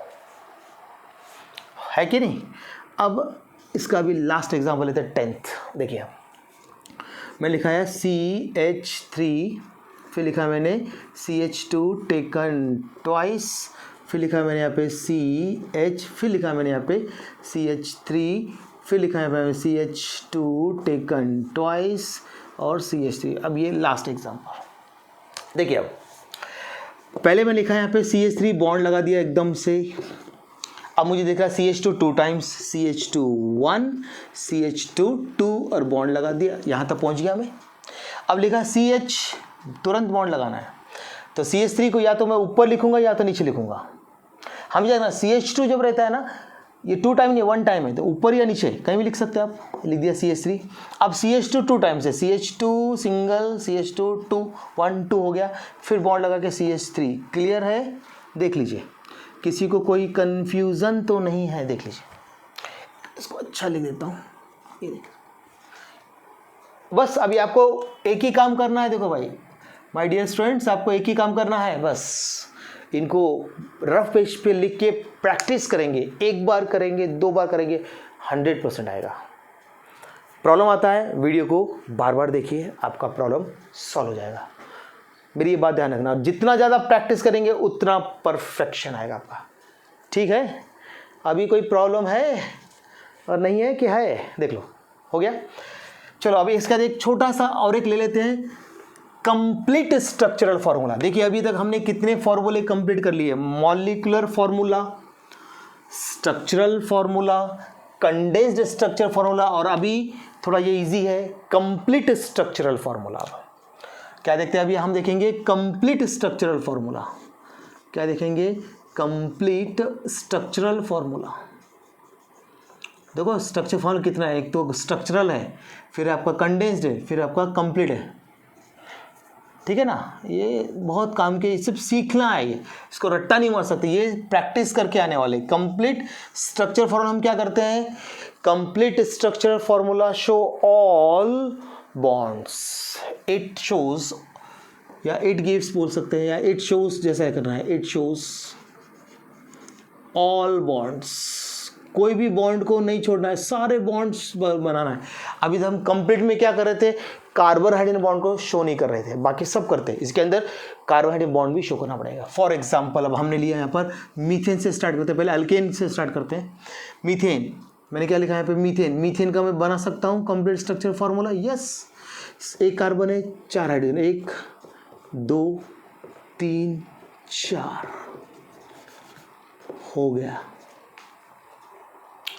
है कि नहीं। अब इसका भी लास्ट एग्जाम्पल लेते हैं 10th। देखिए मैं लिखा है CH3, फिर लिखा मैंने CH2 टेकन ट्वाइस। फिर लिखा मैंने यहाँ पे CH, फिर लिखा मैंने यहाँ पे CH3, फिर लिखा है मैंने CH2 टेकन ट्वाइस और CH3। अब ये लास्ट एग्जाम्पल देखिए। अब पहले मैं लिखा है यहाँ पे CH3, बॉन्ड लगा दिया एकदम से। अब मुझे देखा CH2 2 टाइम्स, CH2 1 CH2 2 और बॉन्ड लगा दिया, यहाँ तक पहुँच गया मैं। अब लिखा CH, तुरंत बॉन्ड लगाना है, तो CH3 को या तो मैं ऊपर लिखूंगा या तो नीचे लिखूंगा। हम जानना CH2 जब रहता है ना, ये 2 टाइम नहीं 1 टाइम है, तो ऊपर या नीचे कहीं भी लिख सकते हैं आप। लिख दिया CH3। अब CH2 2 टाइम्स है, CH2 सिंगल, CH2 2, 1 2 हो गया, फिर बॉन्ड लगा के CH3। क्लियर है? देख लीजिए, किसी को कोई कन्फ्यूज़न तो नहीं है? देख लीजिए, इसको अच्छा लिख देता हूँ, ये देखिए। बस अभी आपको एक ही काम करना है। देखो भाई माय डियर स्टूडेंट्स, आपको एक ही काम करना है, बस इनको रफ पेज पे लिख के प्रैक्टिस करेंगे। एक बार करेंगे, 2 बार करेंगे, 100% आएगा। प्रॉब्लम आता है, वीडियो को बार बार देखिए, आपका प्रॉब्लम सॉल्व हो जाएगा। मेरी ये बात ध्यान रखना, जितना ज़्यादा प्रैक्टिस करेंगे उतना परफेक्शन आएगा आपका। ठीक है? अभी कोई प्रॉब्लम है और नहीं है कि है? देख लो, हो गया। चलो अभी इसका एक छोटा सा और एक ले लेते हैं, कंप्लीट स्ट्रक्चरल फार्मूला। देखिए अभी तक हमने कितने फॉर्मूले कंप्लीट कर लिए? Molecular formula, structural formula, condensed structure formula, और अभी थोड़ा ये इजी है, कंप्लीट स्ट्रक्चरल फार्मूला। क्या देखते हैं अभी? हम देखेंगे कंप्लीट स्ट्रक्चरल फार्मूला। क्या देखेंगे? Complete structural formula. देखो स्ट्रक्चर फार्मूला कितना है, एक तो स्ट्रक्चरल है, फिर आपका कंडेंस्ड है, फिर आपका कंप्लीट है। ठीक है ना? ये बहुत काम के, सिर्फ सीखना है, ये इसको रट्टा नहीं मार सकते, ये प्रैक्टिस करके आने वाले। कंप्लीट स्ट्रक्चर फार्मूला हम क्या करते हैं? Complete structure formula show all bonds, it shows, या इट गिव्स बोल सकते हैं, या इट शोज, जैसा करना है, इट शोज ऑल बॉन्ड्स। कोई भी बॉन्ड को नहीं छोड़ना है, सारे बॉन्ड्स बनाना है। अभी हम कंप्लीट में क्या कर रहे थे? कार्बन हाइड्रोजन बॉन्ड को शो नहीं कर रहे थे, बाकी सब करते हैं। इसके अंदर कार्बन हाइड्रोजन बॉन्ड भी शो करना पड़ेगा। फॉर एग्जांपल अब हमने लिया यहाँ पर मीथेन से स्टार्ट करते हैं, पहले अल्केन से स्टार्ट करते हैं। मीथेन, मैंने क्या लिखा है यहाँ पे? मीथेन। मीथेन का मैं बना सकता हूँ कंप्लीट स्ट्रक्चर फार्मूला। यस, एक कार्बन है, 4 हाइड्रोजन, 1 2 3 4, हो गया।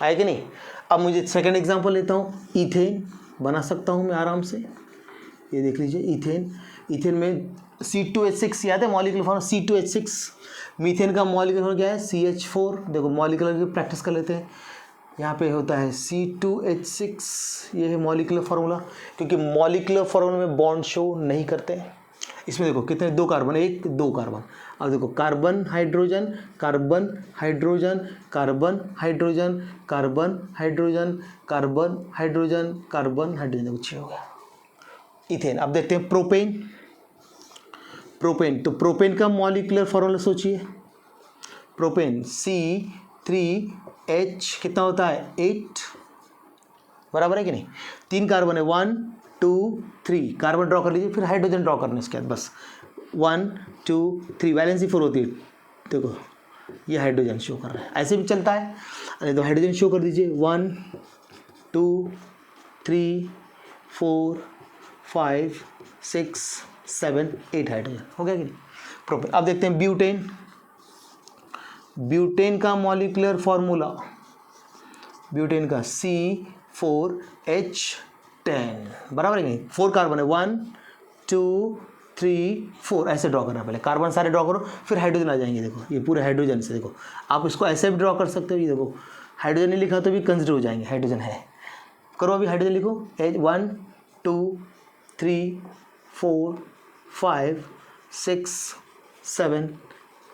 आया कि नहीं? अब मुझे सेकंड एग्जांपल लेता हूँ, ईथेन बना सकता हूँ मैं आराम से। ये देख लीजिए ईथेन। ईथेन में C2H6 याद है मॉलिक्यूलर फॉर्म? C2H6। मीथेन का मॉलिक्यूलर फॉर्म क्या है? CH4। देखो मॉलिक्यूलर की प्रैक्टिस कर लेते हैं। यहाँ पे होता है C2H6, ये है मॉलिक्यूलर फार्मूला, क्योंकि मॉलिक्यूलर फार्मूला में बॉन्ड शो नहीं करते। इसमें देखो कितने, 2 कार्बन, 1 2 कार्बन। अब देखो carbon hydrogen, carbon hydrogen, carbon hydrogen, carbon hydrogen, carbon hydrogen, carbon hydrogen, देखो 6 हो गया। इथेन। अब देखते हैं प्रोपेन। प्रोपेन, तो प्रोपेन का मॉलिक्यूलर फार्मूला सोचिए। प्रोपेन C3H कितना होता है? 8, बराबर है कि नहीं? 3 कार्बन है, 1 2 3, कार्बन ड्रॉ कर लीजिए, फिर हाइड्रोजन ड्रॉ करना है इसके बाद, बस 1 2 3, वैलेंसी 4 होती है। देखो ये हाइड्रोजन शो कर रहा है, ऐसे भी चलता है। अरे तो हाइड्रोजन शो कर दीजिए, 1 2 3 4 5 6 7 8 हाइड्रोजन हो गया कि नहीं? प्रोपेन। अब देखते हैं ब्यूटेन। ब्यूटेन का मॉलिक्यूलर फार्मूला, ब्यूटेन का C4H10, बराबर है नहीं? 4 कार्बन है, 1 2 3 4, ऐसे ड्रॉ करना। पहले कार्बन सारे ड्रॉ करो, फिर हाइड्रोजन आ जाएंगे। देखो ये पूरे हाइड्रोजन से, देखो आप इसको ऐसे भी ड्रॉ कर सकते हो। ये देखो हाइड्रोजन नहीं लिखा तो भी कंसिडर हो जाएंगे, हाइड्रोजन है। करो अभी हाइड्रोजन लिखो, 1 2 3 4 5 6 7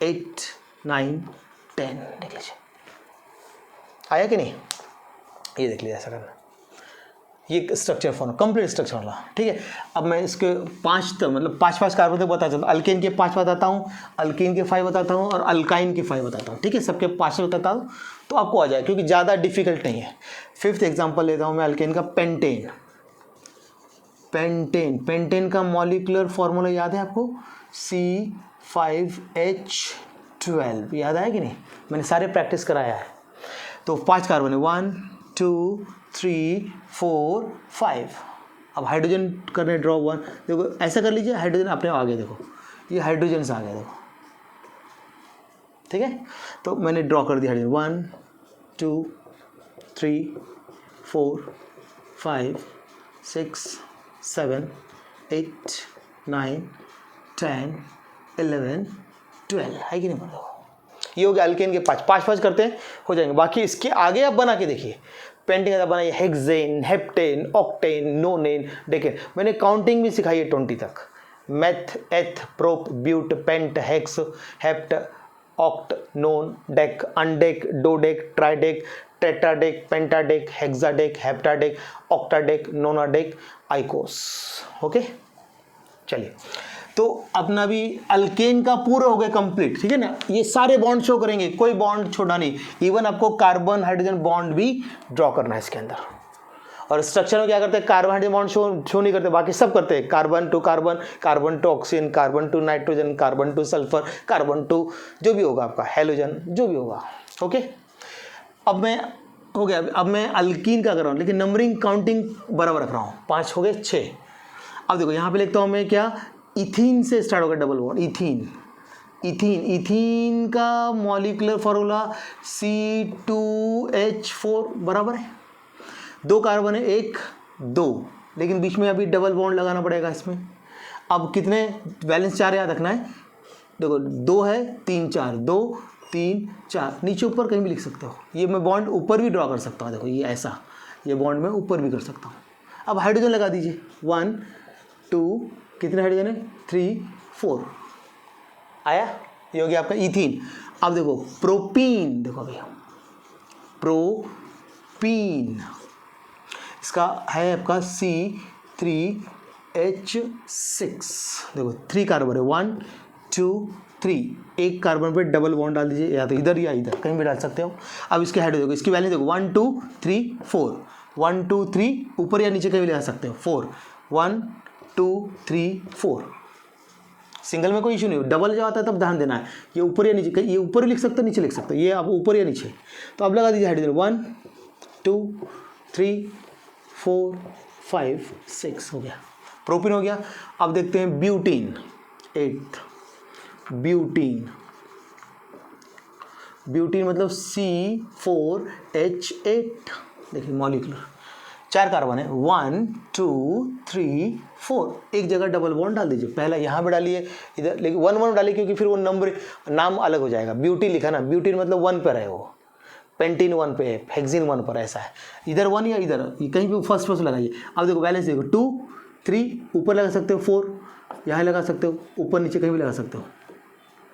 8 9 10, देख लीजिए आया कि नहीं? ये देख लीजिए, ऐसा करना। ये स्ट्रक्चर फॉर्म, कंप्लीट स्ट्रक्चर वाला। ठीक है, अब मैं इसके 5 मतलब 5 कार्बन तक बताता हूँ। अल्केन के 5 बताता हूँ, अल्केन के 5 बताता हूँ, और अल्काइन के 5 बताता हूँ। ठीक है, सबके 5 बताता हूँ तो आपको आ जाए, क्योंकि ज़्यादा डिफिकल्ट नहीं है। 5th एग्जाम्पल लेता हूँ मैं अल्केन का, पेंटेन। पेंटेन, पेंटेन का मॉलिक्यूलर फार्मूला याद है आपको? C5H12, याद आया कि नहीं? मैंने सारे प्रैक्टिस कराया है। तो 5 कार्बन है, 1 2 3 4 5। अब हाइड्रोजन करने ड्रॉ 1, देखो ऐसा कर लीजिए, हाइड्रोजन अपने आ गया। देखो ये हाइड्रोजन से आ गया, देखो ठीक है। तो मैंने ड्रॉ कर दिया हाइड्रोजन, 1 2 3 4 5 6 7 8 9 10 11 12, है कि नहीं? ये हो गया अल्केन के 5 5 5 करते हैं हो जाएंगे। बाकी इसके आगे आप बना के देखिए, पेंटिंग का बनाइए hexane, heptane, octane, nonane, decane. मैंने काउंटिंग भी सिखाई है 20 तक। Meth, eth, prop, but, pent, hex, hept, oct, non, dec, undec, dodec, tridec, tetradec, pentadec, hexadec, heptadec, octadec, nonadec, icos. Okay, चलिए तो अपना भी अल्केन का पूरा हो गया कंप्लीट, ठीक है ना। ये सारे बॉन्ड शो करेंगे, कोई बॉन्ड छोड़ा नहीं। इवन आपको कार्बन हाइड्रोजन बॉन्ड भी ड्रॉ करना है इसके अंदर। और स्ट्रक्चर में क्या करते हैं, कार्बन हाइड्रोजन बॉन्ड शो नहीं करते, बाकी सब करते हैं। Carbon to carbon, carbon to oxygen, carbon to nitrogen, carbon to sulphur, carbon to जो भी होगा आपका हेलोजन, जो भी होगा। ओके, अब मैं हो गया, अब मैं अल्कीन का कर रहा हूँ, लेकिन नंबरिंग काउंटिंग बराबर रख रहा हूँ। 5 हो गए, 6। अब देखो यहाँ पे लिखता हूँ मैं क्या, इथीन से स्टार्ट होगा double bond, ethene. Ethene, ethene का मॉलिक्यूलर फार्मूला C2H4 बराबर है, 2 कार्बन है, 1 2, लेकिन बीच में अभी डबल बॉन्ड लगाना पड़ेगा इसमें। अब कितने बैलेंस 4 याद रखना है, देखो 2 है, 3 4, 2 3 4, नीचे ऊपर कहीं भी लिख सकते हो। ये मैं बॉन्ड ऊपर भी ड्रॉ कर सकता हूँ, देखो ये ऐसा, ये बॉन्ड मैं ऊपर भी कर सकता हूँ। अब हाइड्रोजन लगा दीजिए, 1 2, कितने हाइड्रोजन है, 3 4 आया, ये हो गया आपका इथीन। अब देखो प्रोपीन, देखो अभी प्रोपीन, इसका है आपका C3H6, देखो 3 कार्बन है, 1 2 3, एक कार्बन पे डबल बॉन्ड डाल दीजिए, या तो इधर या इधर कहीं भी डाल सकते हो। अब इसके हाइड्रोजन देखो, इसकी वैल्यू देखो 1 2 3 4, 1 2 3 ऊपर या नीचे कहीं भी लगा सकते हो, 4 1 2 3 4। सिंगल में कोई इशू नहीं, डबल जो आता है तब ध्यान देना है, ये ऊपर या नीचे, ये ऊपर लिख सकते हो, नीचे लिख सकते हो, ये आप ऊपर या नीचे। तो अब लगा दीजिए हाइड्रोजन, 1 2 3 4 5 6 हो गया, प्रोपीन हो गया। अब देखते हैं ब्यूटीन, 8 ब्यूटीन, ब्यूटीन मतलब C4H8, देखिए मॉलिक्यूलर, 4 कार्बन है, 1 2 3 4, एक जगह डबल बॉन्ड डाल दीजिए, पहला यहाँ पे डालिए इधर, लेकिन 1 1 डालिए क्योंकि फिर वो नंबर नाम अलग हो जाएगा। ब्यूटीन लिखा ना, ब्यूटीन मतलब 1 पर है, वो पेंटीन 1 पे है, हेक्सीन 1 पर, ऐसा है, इधर 1 या इधर कहीं भी फर्स्ट लगाइए। अब देखो बैलेंस देखो, 2 3 ऊपर लगा सकते हो, 4 यहाँ लगा सकते हो, ऊपर नीचे कहीं भी लगा सकते हो,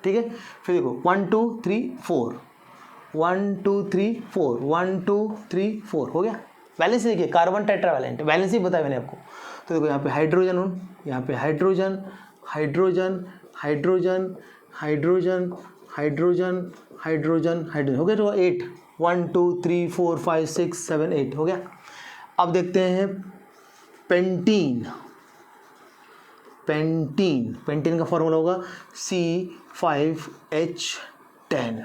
ठीक है। फिर देखो 1 2 3 4, 1 2 3 4, 1 2 3 4 हो गया। बैलेंस देखिए, कार्बन टेट्रावैलेंट, बैलेंस ही बताया मैंने आपको। तो देखो यहाँ पे हाइड्रोजन, यहाँ पे hydrogen hydrogen hydrogen hydrogen hydrogen hydrogen hydrogen हो गया, तो 8, 1 2 3 4 5 6 7 8 हो गया। अब देखते हैं पेंटीन, पेंटीन, पेंटीन का फॉर्मूला होगा C5H10।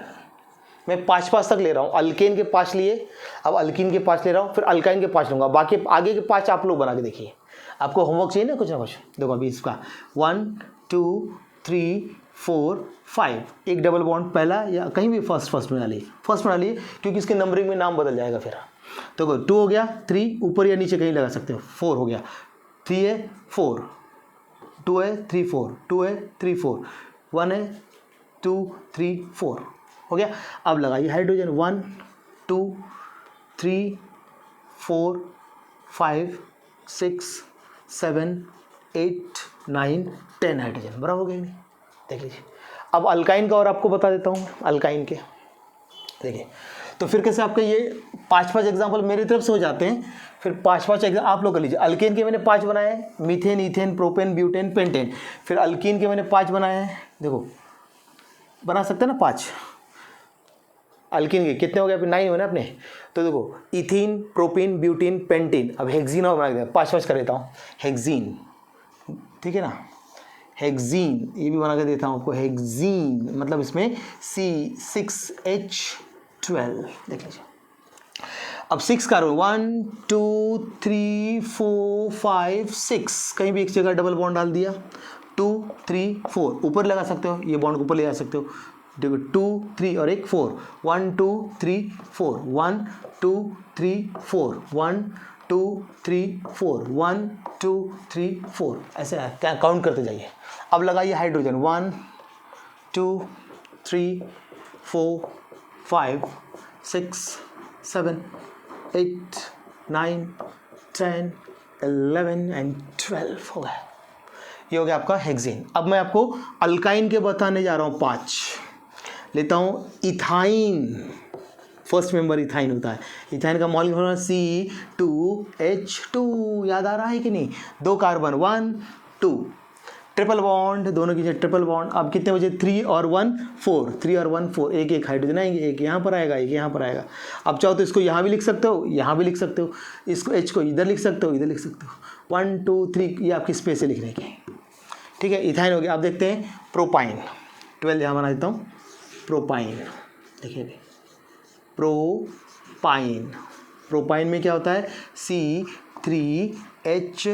मैं 5 तक ले रहा हूँ, अल्केन के 5 लिए, अब अल्कीन के 5 ले रहा हूँ, फिर अल्काइन के 5 लूँगा, बाकी आगे के 5 आप लोग बना के देखिए, आपको होमवर्क चाहिए ना कुछ। देखो अभी इसका 1 2 3 4 5, एक डबल बॉन्ड पहला या कहीं भी फर्स्ट में डालिए, फर्स्ट में डालिए क्योंकि इसके नंबरिंग में नाम बदल जाएगा फिर। तो 2 हो गया, 3 ऊपर या नीचे कहीं लगा सकते हो, 4 हो गया, 3 है 4, 2 है 3 4, 2 है 3 4, 1 है 2 3 4 हो गया। अब लगाइए हाइड्रोजन, 1 2 3 4 5 6 7 8 9 10 हाइड्रोजन, बराबर हो गया नहीं, देख लीजिए। अब अल्काइन का और आपको बता देता हूँ, अल्काइन के देखिए। तो फिर कैसे आपके ये 5 एग्जाम्पल मेरी तरफ से हो जाते हैं, फिर 5 एग्जाम आप लोग कर लीजिए। अल्केन के मैंने 5 बनाए हैं, methane, ethane, propane, butane, pentane. फिर अल्कीन के मैंने 5 बनाए हैं, देखो बना सकते हैं ना 5। अल्कीन के कितने हो गए, फिर 9 हो ना अपने। तो देखो इथीन, प्रोपीन, ब्यूटीन, पेंटीन। अब हेक्सीन और बना देते हैं, 5 कर देता हूँ, हेक्सीन, ठीक है ना, हेक्सीन ये भी बना के देता हूँ आपको, हेक्सीन मतलब इसमें C6H12 देख लीजिए। अब 6 कार्बन, 1 2 3 4 5 6, कहीं भी एक जगह डबल बॉन्ड डाल दिया, 2 3 4 ऊपर लगा सकते हो, ये बॉन्ड ऊपर ले जा सकते हो, देखो 2 3 और एक 4, 1 2 3 4, 1 2 3 4, 1 2 3 4, 1 2 3 4, ऐसे काउंट करते जाइए। अब लगाइए हाइड्रोजन, 1 2 3 4 5 6 7 8 9 10 11 एंड 12 हो गया। ये हो गया आपका हेक्सेन। अब मैं आपको अल्काइन के बताने जा रहा हूँ 5 लेता हूँ। इथाइन, फर्स्ट मेंबर इथाइन होता है। इथाइन का मॉलिक्यूलर फॉर्मूला C2H2, याद आ रहा है कि नहीं? 2 कार्बन 1 2, ट्रिपल बॉन्ड, दोनों की ट्रिपल बॉन्ड। अब कितने बचे? 3 और 1 4, 3 और 1 4, एक एक हाइड्रोजन आएंगे, एक यहाँ पर आएगा, एक यहाँ पर आएगा। अब चाहो तो इसको यहाँ भी लिख सकते हो, यहाँ भी लिख सकते हो, इसको H को इधर लिख सकते हो, इधर लिख सकते हो। 1 2 3 ये आपकी स्पेस से लिखने की, ठीक है। इथाइन हो गया। अब देखते हैं प्रोपाइन। 12 यहाँ बना देता हूँ। प्रोपाइन देखिए, प्रोपाइन, प्रोपाइन में क्या होता है? C3H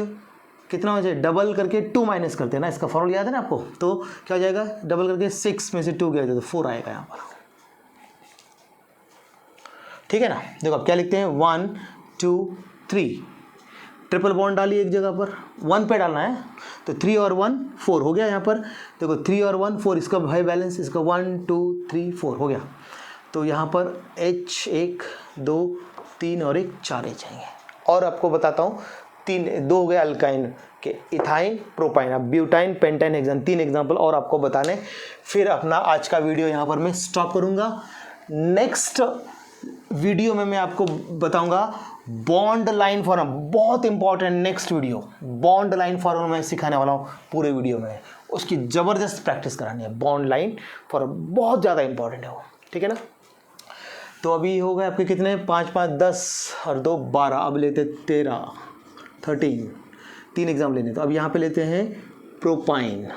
कितना हो जाए? डबल करके 2 माइनस करते हैं ना, इसका फॉर्मूला याद है ना आपको? तो क्या हो जाएगा? डबल करके 6 में से 2 गया तो 4 आएगा यहाँ पर, ठीक है ना। देखो अब क्या लिखते हैं? 1 2 3, ट्रिपल बॉन्ड डालिए एक जगह पर, 1 पे डालना है तो 3 और 1 4 हो गया यहाँ पर। देखो 3 और 1 4, इसका भाई बैलेंस, इसका 1 2 3 4 हो गया। तो यहाँ पर H 1 2 3 और 1 4 H आएंगे। और आपको बताता हूँ 2 हो गए अल्काइन के, इथाइन प्रोपाइन। अब ब्यूटाइन पेंटाइन हेक्सेन, 3 एग्जाम्पल और आपको बताने, फिर अपना आज का वीडियो यहाँ पर मैं स्टॉप करूँगा। नेक्स्ट वीडियो में मैं आपको बताऊंगा बॉन्ड लाइन फॉर्म, बहुत important. Next video bond line form मैं सिखाने वाला हूँ पूरे वीडियो में, उसकी ज़बरदस्त प्रैक्टिस करानी है। बॉन्ड लाइन फॉर्म बहुत ज़्यादा इंपॉर्टेंट है वो, ठीक है ना। तो अभी हो गए आपके कितने? 5 5 10 और 2 12। अब लेते 13 13, 3 एग्जाम लेने। तो अब यहाँ पे लेते हैं प्रोपाइन,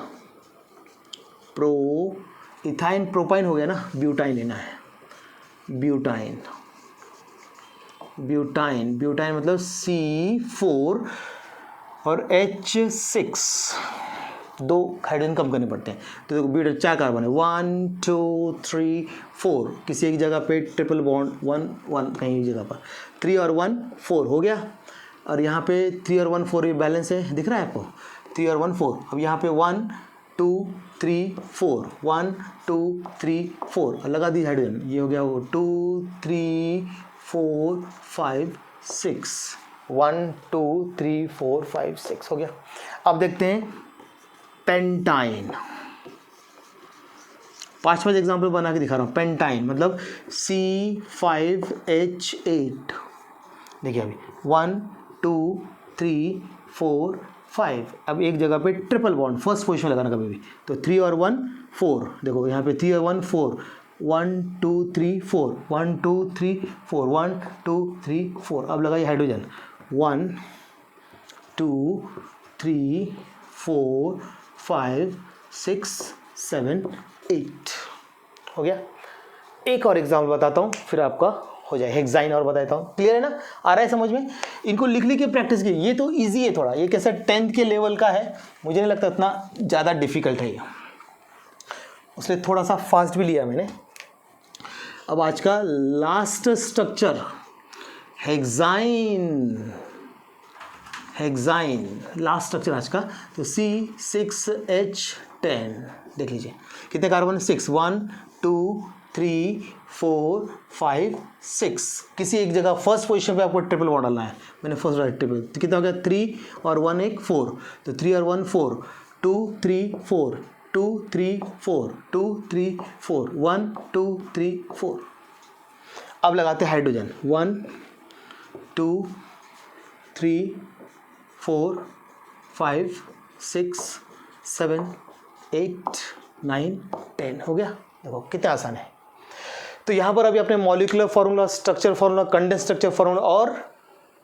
इथाइन प्रोपाइन हो गया ना, ब्यूटाइन लेना है। ब्यूटाइन, ब्यूटाइन, ब्यूटाइन मतलब C4 और H6, 2 हाइड्रोजन कम करने पड़ते हैं। तो देखो ब्यूटाइन 4 कार्बन है, 1 2 3 4, किसी एक जगह पे ट्रिपल बॉन्ड 1 1 कहीं जगह पर, 3 और 1 4 हो गया। और यहाँ पे 3 और 1 4 ये बैलेंस है, दिख रहा है आपको? 3 और 1 4। अब यहाँ पे 1 2 3 4, 1 2 3 4 लगा दी हाइड्रोजन, ये हो गया वो 2 3 4 5 6, 1 2 3 4 5 6 हो गया। अब देखते हैं पेंटाइन, 5 एग्जाम्पल बना के दिखा रहा हूँ। पेंटाइन मतलब C5H8, देखिए अभी 1 2 3 4 5। अब एक जगह पे ट्रिपल बॉन्ड फर्स्ट पोजीशन लगाना कभी भी, तो 3 और 1 4, देखो यहाँ पे 3 और 1 4, 1 2 3 4, 1 2 3 4, 1 2 3 4। अब लगाइए हाइड्रोजन, 1 2 3 4 5 6 7 8 हो गया। एक और एग्जाम्पल बताता हूँ फिर आपका हो जाए हेक्साइन, और बताता हूँ। क्लियर है ना? आ रहा है समझ में? इनको लिख के प्रैक्टिस की। ये तो इजी है थोड़ा, ये कैसा 10th के लेवल का है, मुझे नहीं लगता इतना ज़्यादा डिफिकल्ट है ये, उसलिए थोड़ा सा फास्ट भी लिया मैंने। अब आज का last structure hexyne, hexyne last structure आज का। तो C6H10 देख लीजिए कितने कार्बन? 6, 1 2 3 4 5 6। किसी एक जगह फर्स्ट पोजीशन पे आपको ट्रिपल बॉन्ड डालना है, मैंने फर्स्ट डाला ट्रिपल, तो कितना हो गया? 3 और 1 1 4, तो 3 और 1 4, 2 3 4 2 3 4 2 3 4, 1 2 3 4। अब लगाते हैं हाइड्रोजन, 1 2 3 4 5 6 7 8 9 10 हो गया। देखो कितना आसान है। तो यहाँ पर अभी अपने molecular formula, structure formula, condense structure formula और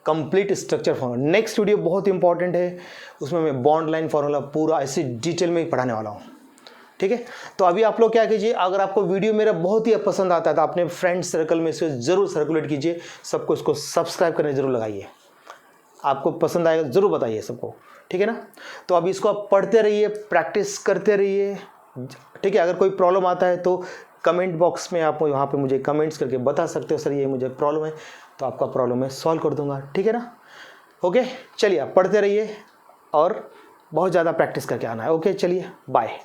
complete structure formula. Next video बहुत इंपॉर्टेंट है, उसमें मैं बॉन्ड लाइन फार्मूला पूरा ऐसे डिटेल में ही पढ़ाने वाला हूँ, ठीक है। तो अभी आप लोग क्या कीजिए, अगर आपको वीडियो मेरा बहुत ही पसंद आता है तो अपने फ्रेंड सर्कल में इसे ज़रूर सर्कुलेट कीजिए, सबको इसको सब्सक्राइब करने ज़रूर लगाइए। आपको पसंद आएगा ज़रूर बताइए सबको, ठीक है ना। तो अभी इसको आप पढ़ते रहिए, प्रैक्टिस करते रहिए, ठीक है। अगर कोई प्रॉब्लम आता है तो कमेंट बॉक्स में आप वहाँ पे मुझे कमेंट्स करके बता सकते हो, सर ये मुझे प्रॉब्लम है, तो आपका प्रॉब्लम मैं सॉल्व कर दूंगा, ठीक है ना। ओके चलिए, आप पढ़ते रहिए और बहुत ज़्यादा प्रैक्टिस करके आना है। ओके चलिए, बाय।